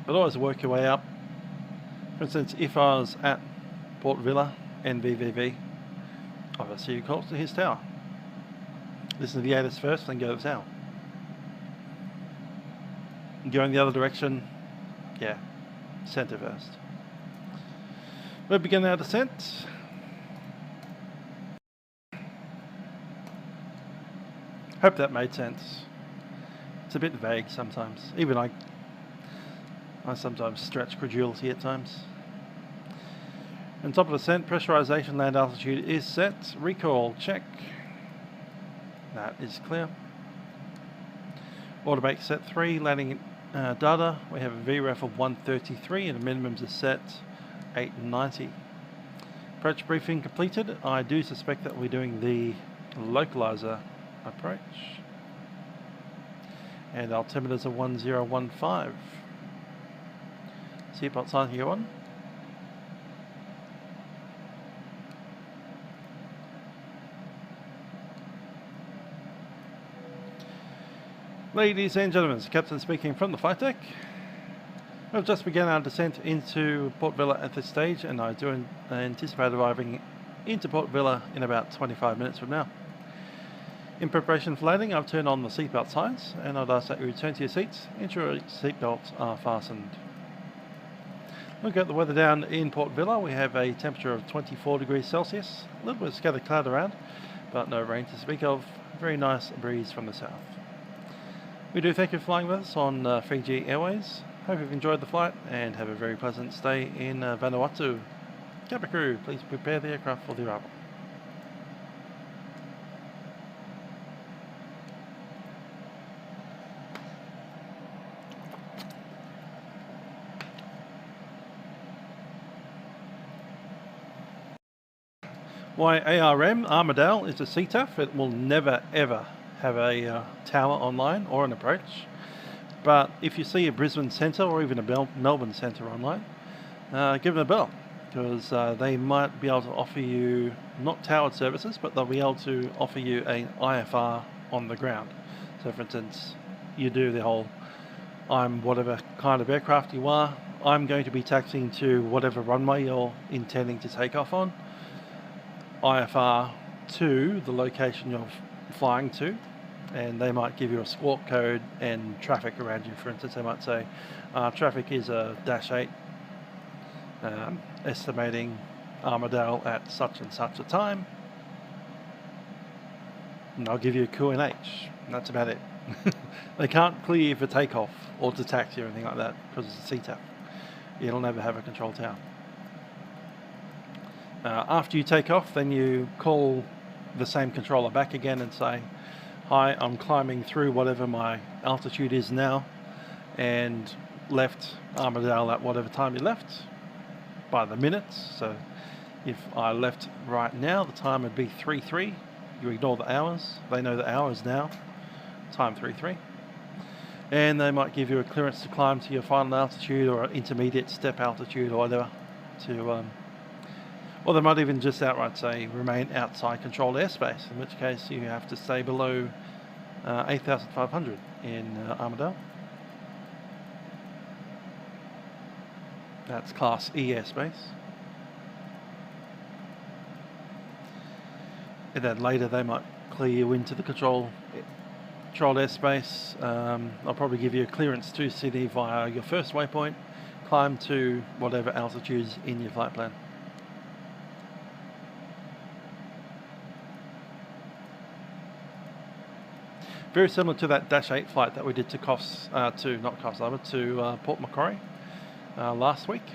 But always work your way up. For instance, if I was at Port Vila, NVVV, obviously you call to his tower. Listen to the ATIS first, then go to the tower. Going the other direction, yeah, centre first. We'll begin our descent. Hope that made sense. It's a bit vague sometimes. Even I sometimes stretch credulity at times. On top of the descent, pressurization, land altitude is set. Recoil check. That is clear. Automate set 3, landing data. We have a VREF of 133 and the minimums are set 890. Approach briefing completed. I do suspect that we're doing the localizer approach. And altimeters are 1015. Seatbelt sign here on. Ladies and gentlemen, it's Captain speaking from the flight deck. We've just begun our descent into Port Vila at this stage, and I do anticipate arriving into Port Vila in about 25 minutes from now. In preparation for landing, I've turned on the seatbelt signs, and I'd ask that you return to your seats, ensure your seatbelts are fastened. Look at the weather down in Port Vila. We have a temperature of 24 degrees Celsius, a little bit of scattered cloud around, but no rain to speak of. Very nice breeze from the south. We do thank you for flying with us on Fiji Airways. Hope you've enjoyed the flight and have a very pleasant stay in Vanuatu. Cabin crew, please prepare the aircraft for the arrival. Why ARM, Armadale, is a CTAF. It will never ever have a tower online or an approach. But if you see a Brisbane centre or even a Melbourne centre online, give them a bell, because they might be able to offer you not towered services, but they'll be able to offer you an IFR on the ground. So for instance, you do the whole, I'm whatever kind of aircraft you are, I'm going to be taxiing to whatever runway you're intending to take off on. IFR to the location you're flying to, and they might give you a squawk code and traffic around you. For instance, they might say traffic is a -8, estimating Armadale at such and such a time, and I'll give you a QNH, and that's about it. They can't clear you for takeoff or to taxi or anything like that, because it's a CTAF. It'll never have a control tower. After you take off, then you call the same controller back again and say, hi, I'm climbing through whatever my altitude is now, and left Armadale at whatever time you left by the minutes. So if I left right now, the time would be 3:03, you ignore the hours. They know the hours now. Time 33. And they might give you a clearance to climb to your final altitude or intermediate step altitude or whatever. Or they might even just outright say remain outside controlled airspace, in which case you have to stay below 8,500 in Armadale. That's Class E airspace. And then later they might clear you into the controlled airspace. I'll probably give you a clearance to Sydney via your first waypoint, climb to whatever altitudes in your flight plan. Very similar to that Dash 8 flight that we did to Port Macquarie last week.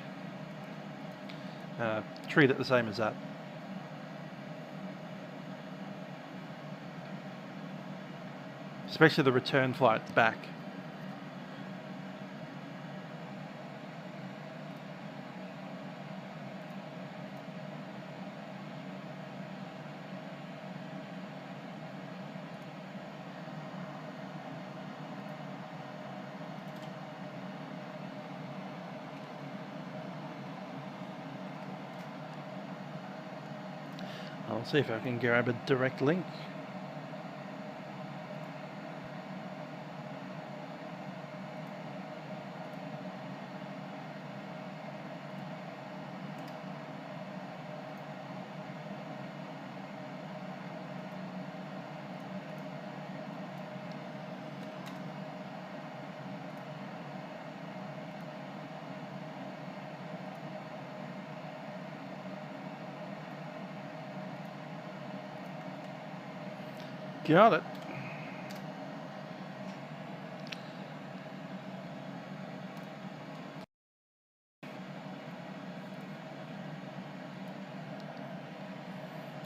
Treat it the same as that. Especially the return flight back. I'll see if I can grab a direct link. Got it.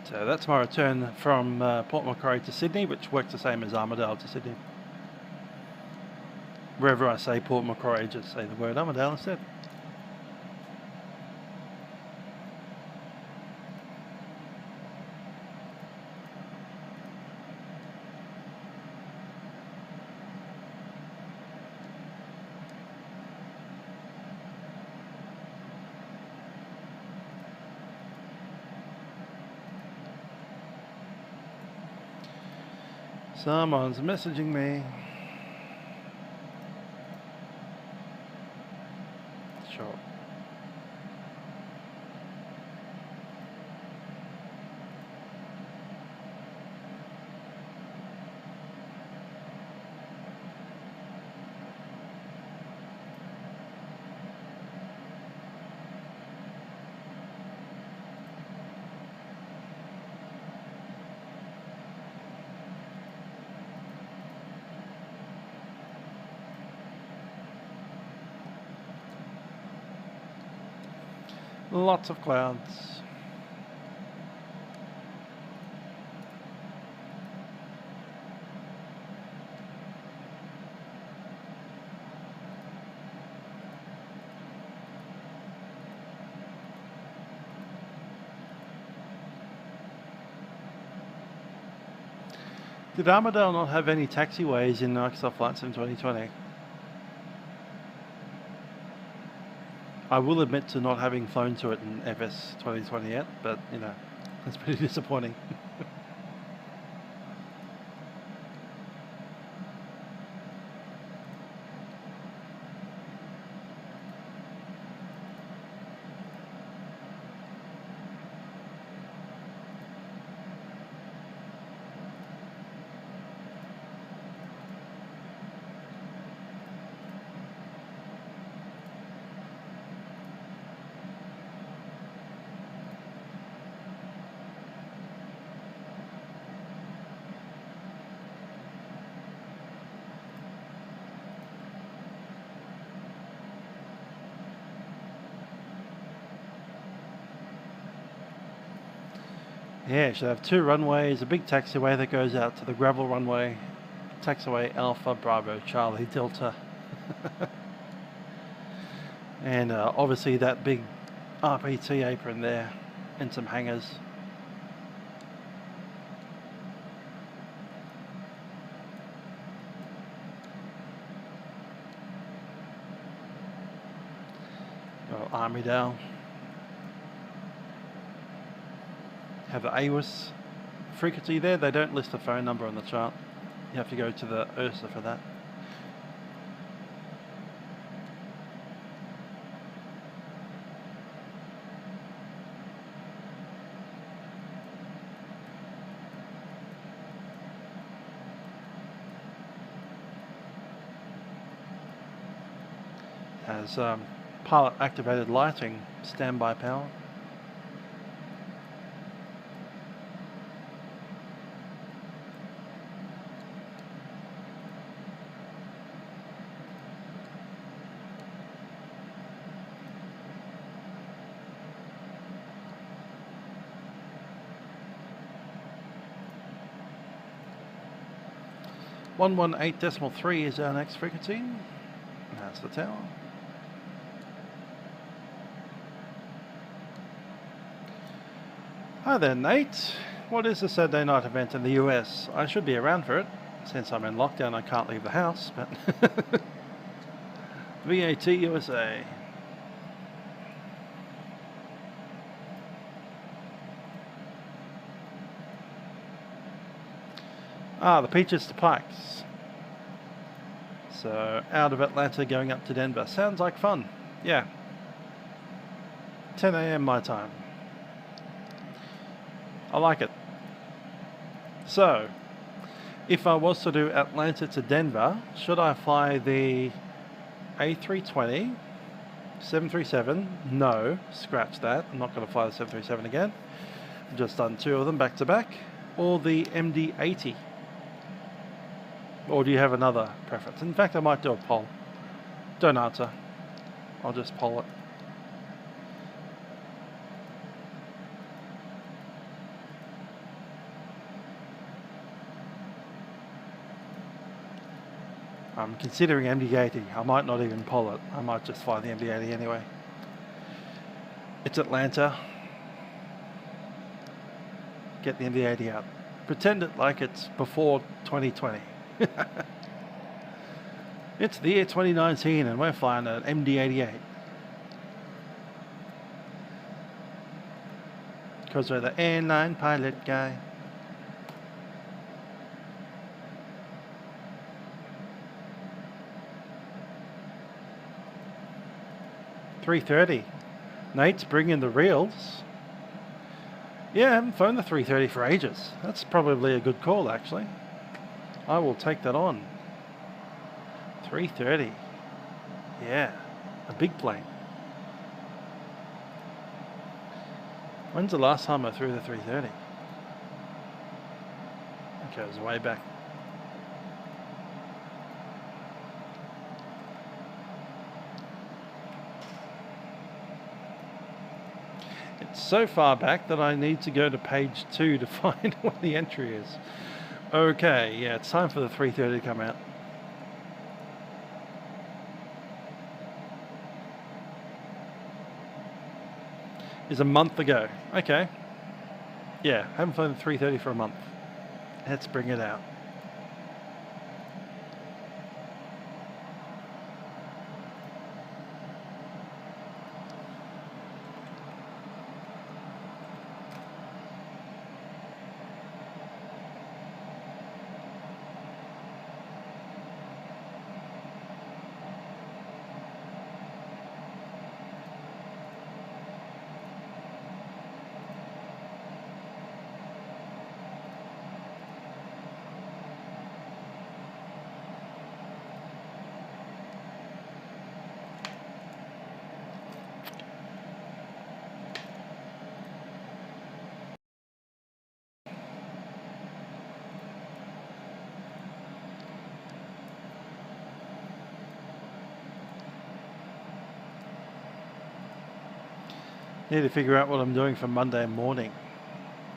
So that's my return from Port Macquarie to Sydney, which works the same as Armadale to Sydney. Wherever I say Port Macquarie, just say the word Armadale instead. Someone's messaging me. Sure. Lots of clouds. Did Armadale not have any taxiways in Microsoft Flight Sim 2020? I will admit to not having flown to it in FS 2020 yet, but you know, that's pretty disappointing. Yeah, it should have two runways, a big taxiway that goes out to the gravel runway, taxiway Alpha, Bravo, Charlie, Delta. And obviously that big RPT apron there and some hangars. Army down. Have the AWIS frequency there. They don't list a phone number on the chart. You have to go to the URSA for that. Has pilot activated lighting, standby power. .118.3 is our next frequency. That's the tower. Hi there, Nate. What is the Saturday night event in the US? I should be around for it. Since I'm in lockdown, I can't leave the house, but VAT USA. Ah, the Peaches to Pikes. So, out of Atlanta going up to Denver. Sounds like fun. Yeah. 10 AM my time. I like it. So, if I was to do Atlanta to Denver, should I fly the A320, 737? No, scratch that. I'm not going to fly the 737 again. I've just done 2 of them back to back. Or the MD-80. Or do you have another preference? In fact, I might do a poll. Don't answer. I'll just poll it. I'm considering MD-80. I might not even poll it. I might just fly the MD-80 anyway. It's Atlanta. Get the MD-80 out. Pretend it like it's before 2020. It's the year 2019 and we're flying an MD-88. Because we're the airline pilot guy. $330. Nate's bringing the reels. Yeah, I haven't phoned the 330 for ages. That's probably a good call, actually. I will take that on. 330. Yeah, a big plane. When's the last time I threw the 330? Okay, it was way back. It's so far back that I need to go to page 2 to find what the entry is. Okay, yeah, it's time for the 330 to come out. Is a month ago. Okay. Yeah, haven't flown the 330 for a month. Let's bring it out. Need to figure out what I'm doing for Monday morning,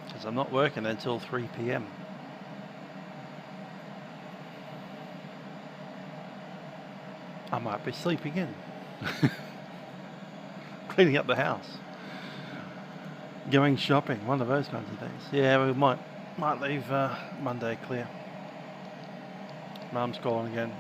because I'm not working until 3 PM. I might be sleeping in. Cleaning up the house. Going shopping, one of those kinds of things. Yeah, we might leave Monday clear. Mum's calling again.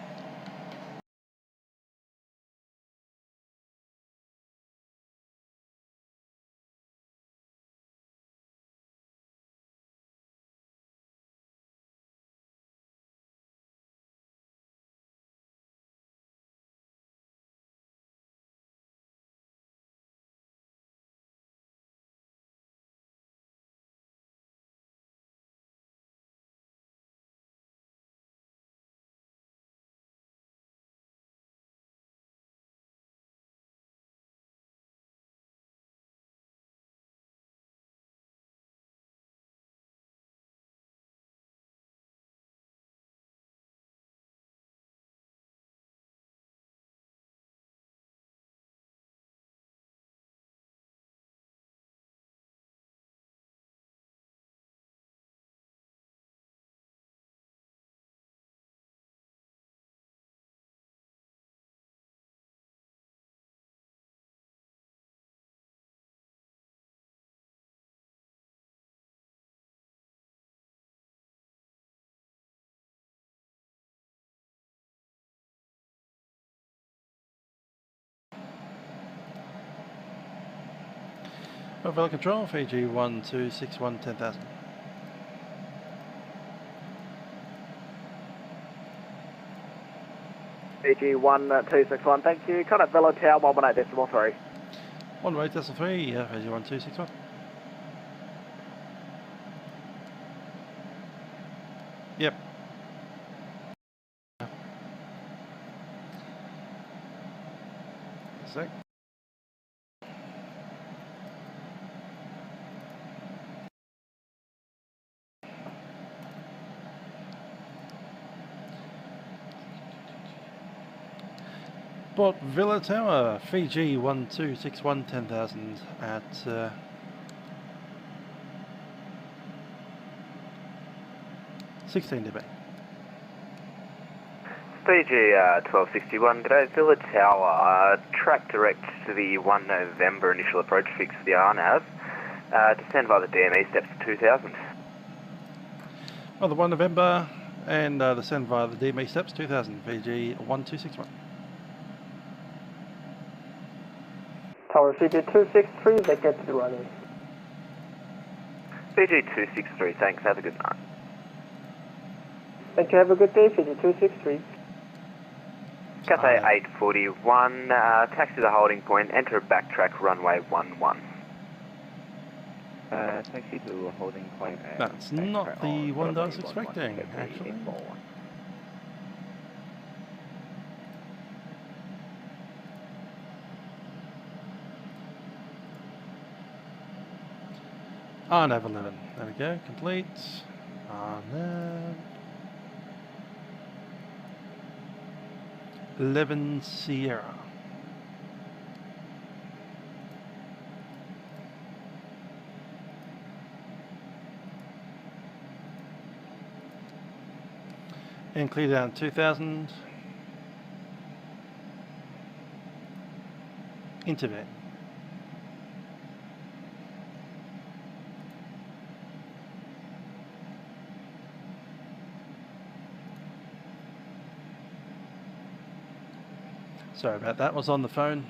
Vela control, Fiji 1261 10,000. Fiji 1261, thank you. Contact Vela Tower 118.3. 118.3, yeah, Fiji 1261. Yep. A sec. Port Vila Tower, Fiji 1261 10,000 at 16 dB. Fiji 1261, g'day, Villa Tower, track direct to the 1 November initial approach fix for the RNAV, descend via the DME steps 2000. Well, the 1 November and descend via the DME steps 2000, Fiji 1261. Tower Fiji 263, they get to the running. Fiji 263, thanks, have a good night. Thank you, have a good day, Fiji 263. Cathay 841, taxi the holding point, enter backtrack runway 11. Taxi to holding point. That's not the one that I was expecting, actually. RNAV 11, there we go, complete. RNAV 11 Sierra. And clear down 2000. Intervene. Sorry about that, was on the phone.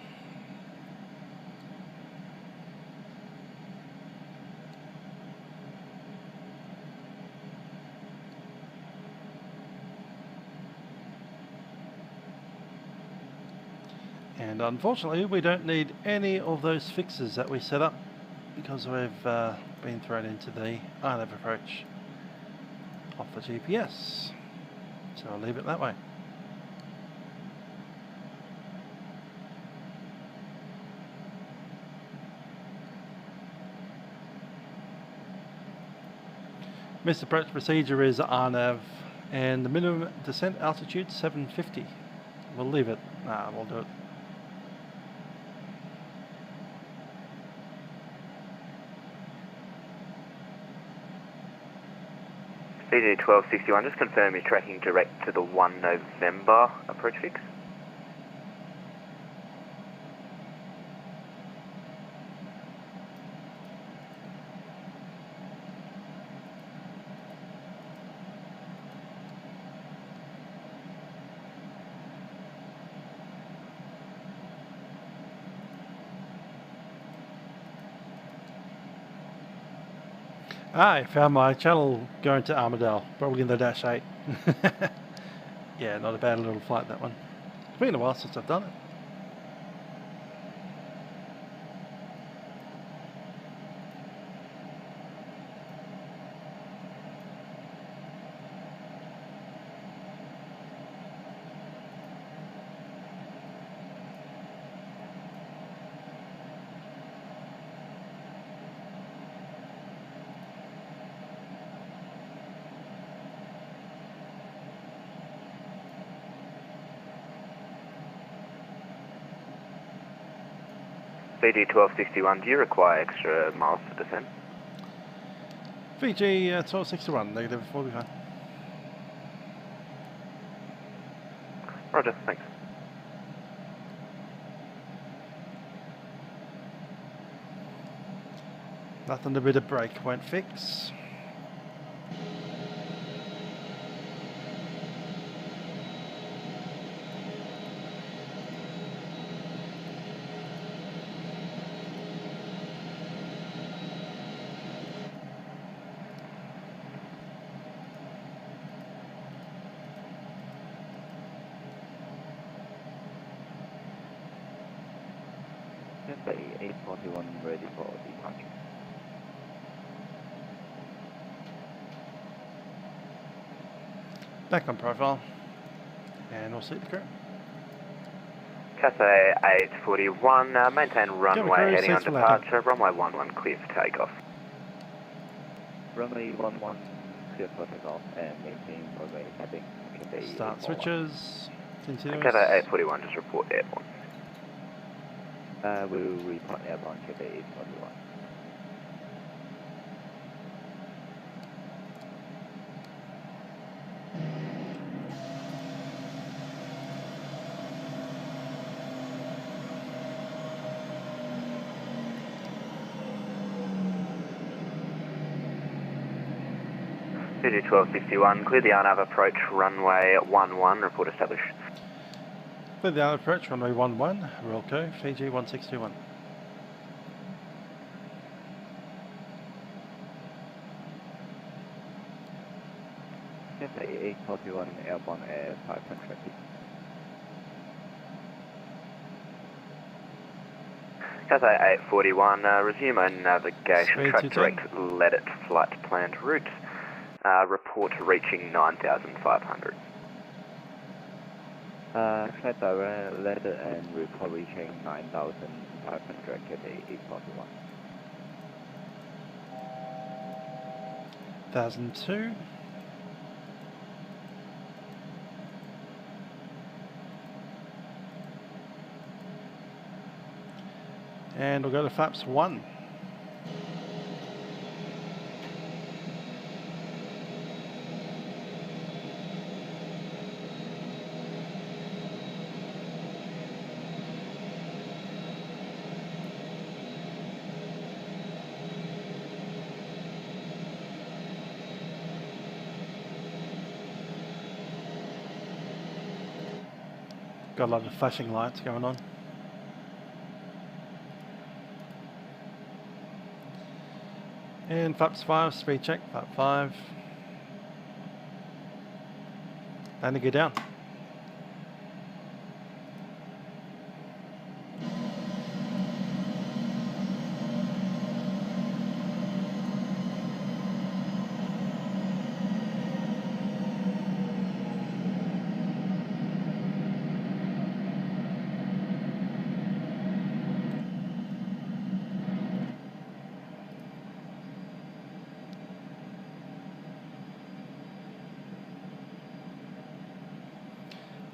And unfortunately we don't need any of those fixes that we set up because we've been thrown into the RNAV approach off the GPS. So I'll leave it that way. Missed approach procedure is RNAV and the minimum descent altitude 750. We'll leave it. Nah, we'll do it. Fiji 1261, just confirm you're tracking direct to the 1 November approach fix. I found my channel going to Armadale, probably in the Dash 8. Yeah, not a bad little flight, that one. It's been a while since I've done it. Fiji 1261, do you require extra miles to descend? Fiji 1261, negative, we'll be fine. Roger, thanks. Nothing a bit of brake won't fix. Cafe 841 ready for departure. Back on profile, and we'll seat the crew. Cathay 841, maintain runway crew, heading on seats for landing. departure, runway 11 clear for takeoff. Runway 11 clear for takeoff and maintain runway heading. Cafe Start 841. switches, continuous. Cathay 841, just report airborne. We'll report airborne Cafe 841. Fiji 1261, clear the RNAV approach, runway 11, report established. Clear the out approach, runway 11, roll code, Fiji 1621. Cafe 841 airborne air 500 feet. Cathay 841, resume own navigation, Speed track 210. direct, let it flight planned route. Report reaching 9,500. Flight direct, let it and report reaching 9,500 Cafe 841. 1002. And we'll go to flaps 1. Got a lot of flashing lights going on. And flaps 5, speed check, flap 5. Landing gear down.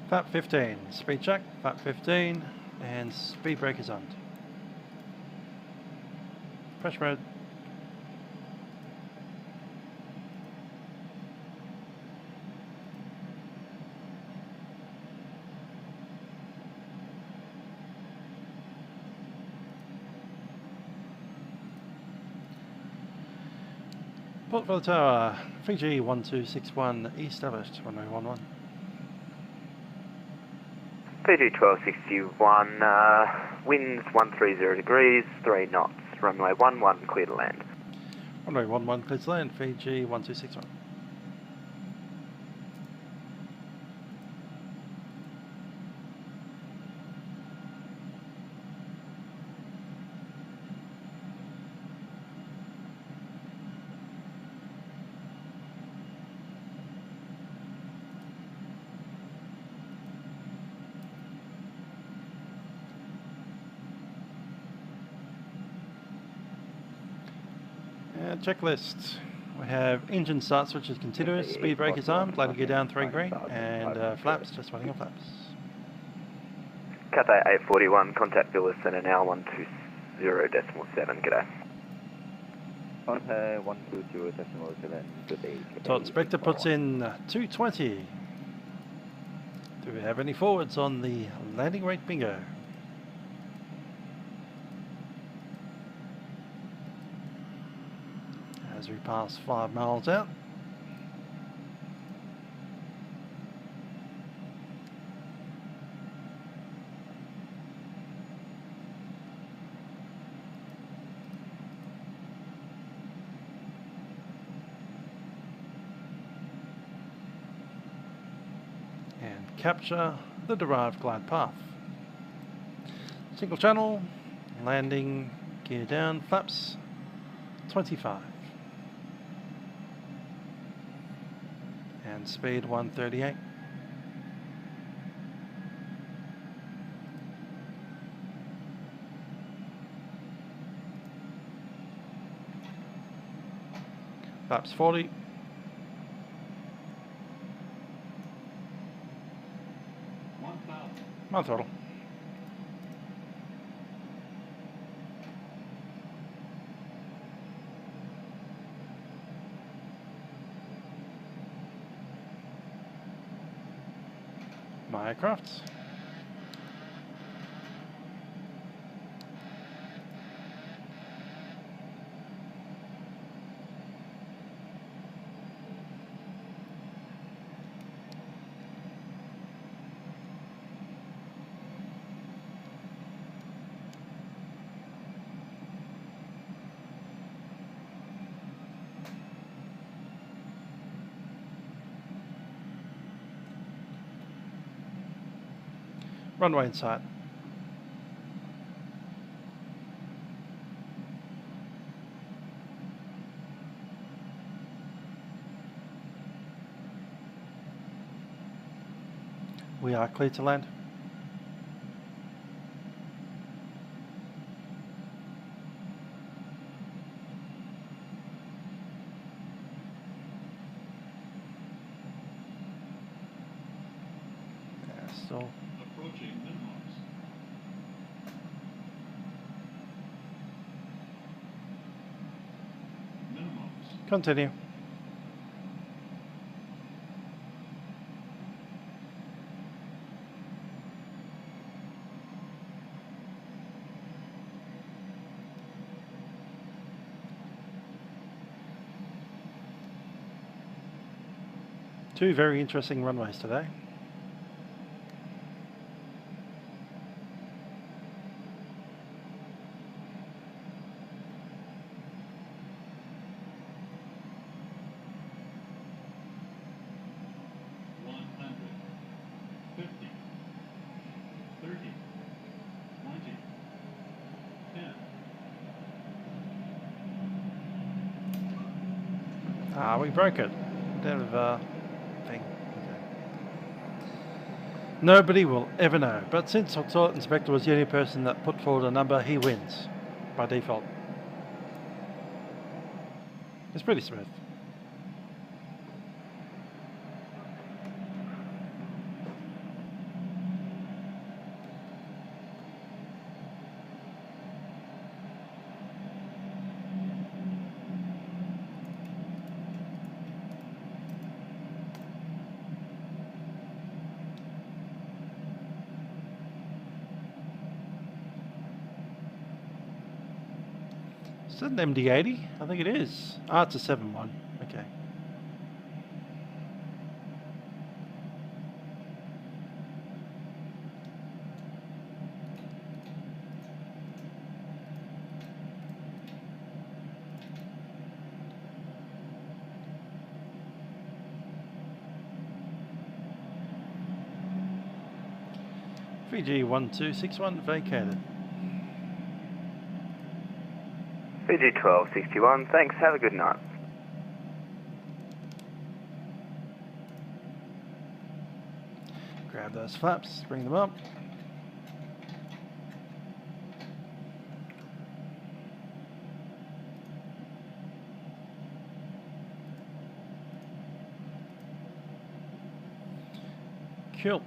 Flap 15, speed check, flap 15, and speed brake is on. Pressure mode. Port Villa Tower, Fiji 1261, established, runway 11. Fiji 1261, winds 130 degrees, 3 knots, runway 11 clear to land. Runway 11 clear to land, Fiji 1261. Checklist. We have engine start switch is continuous, speed brake is armed, landing gear down 3 green, and flaps, just waiting on flaps. Cathay 841, contact Villa Centre now 120.7, g'day. Ponte 120.7, good day. Todd Inspector puts in 220. Do we have any forwards on the landing rate bingo? As we pass 5 miles out. And capture the derived glide path. Single channel, Landing, gear down, flaps 25. And speed 138. Flaps 40. My throttle. My aircrafts. Runway in sight. We are clear to land. Still approaching minimums. Minimums. Continue. Two very interesting runways today. Ah, we broke it. Bit of a thing. Okay. Nobody will ever know. But since Toilet Inspector was the only person that put forward a number, he wins by default. It's pretty smooth. Is that an MD-80? I think it is. Ah, it's a 7.1. Okay. Fiji 1261 vacated. Fiji 1261, thanks, have a good night. Grab those flaps, bring them up. Cool.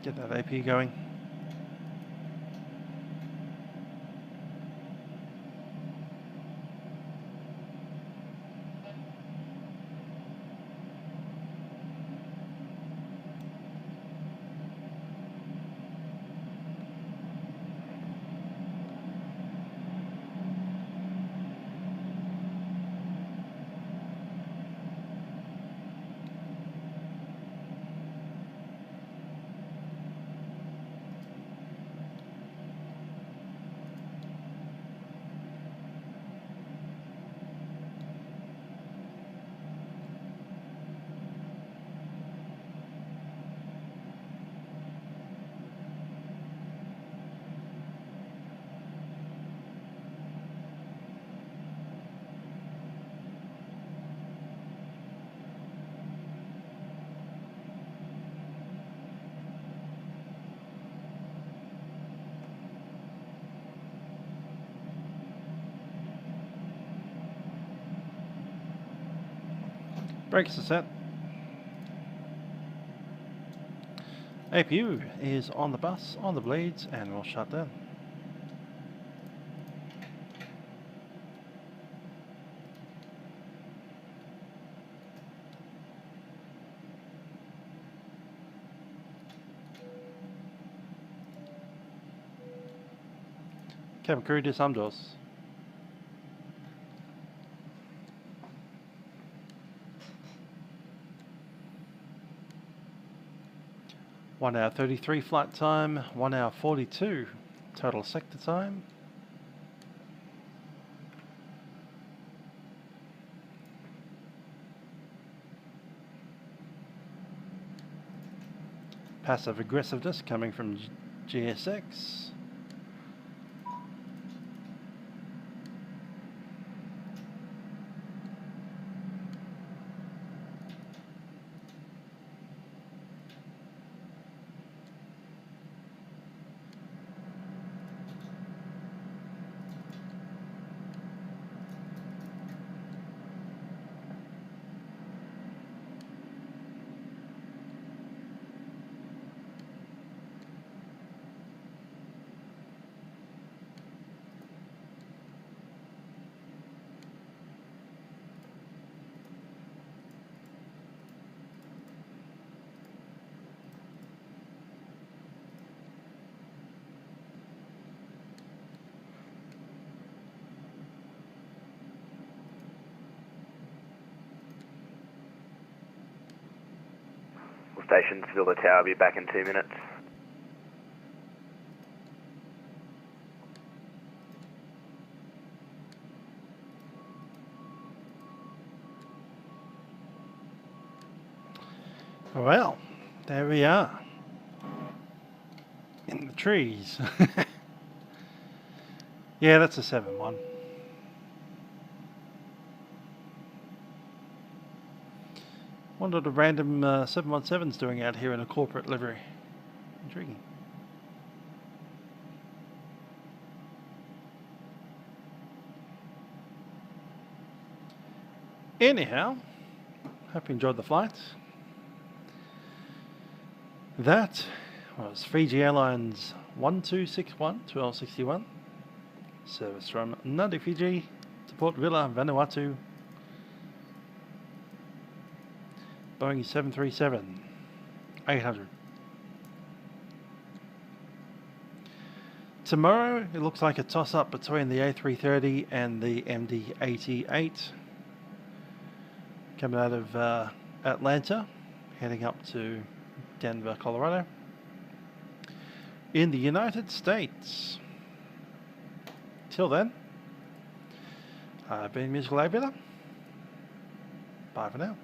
Get that AP going. Brakes are set. APU is on the bus, on the bleeds, and we'll shut down. Cabin crew, disarm doors. One hour 33 flight time, 1 hour 42 total sector time. Passive aggressiveness coming from GSX. Stations, Villa Tower, be back in 2 minutes. Well, there we are. In the trees. Yeah, that's a 7-1. Wonder what a random 717's doing out here in a corporate livery. Intriguing. Anyhow, hope you enjoyed the flight. That was Fiji Airlines 1261 1261. Service from Nadi, Fiji to Port Vila, Vanuatu. Boeing 737-800. Tomorrow it looks like a toss-up between the A330 and the MD-88. Coming out of Atlanta, heading up to Denver, Colorado. In the United States. Till then, I've been Musical Aviator. Bye for now.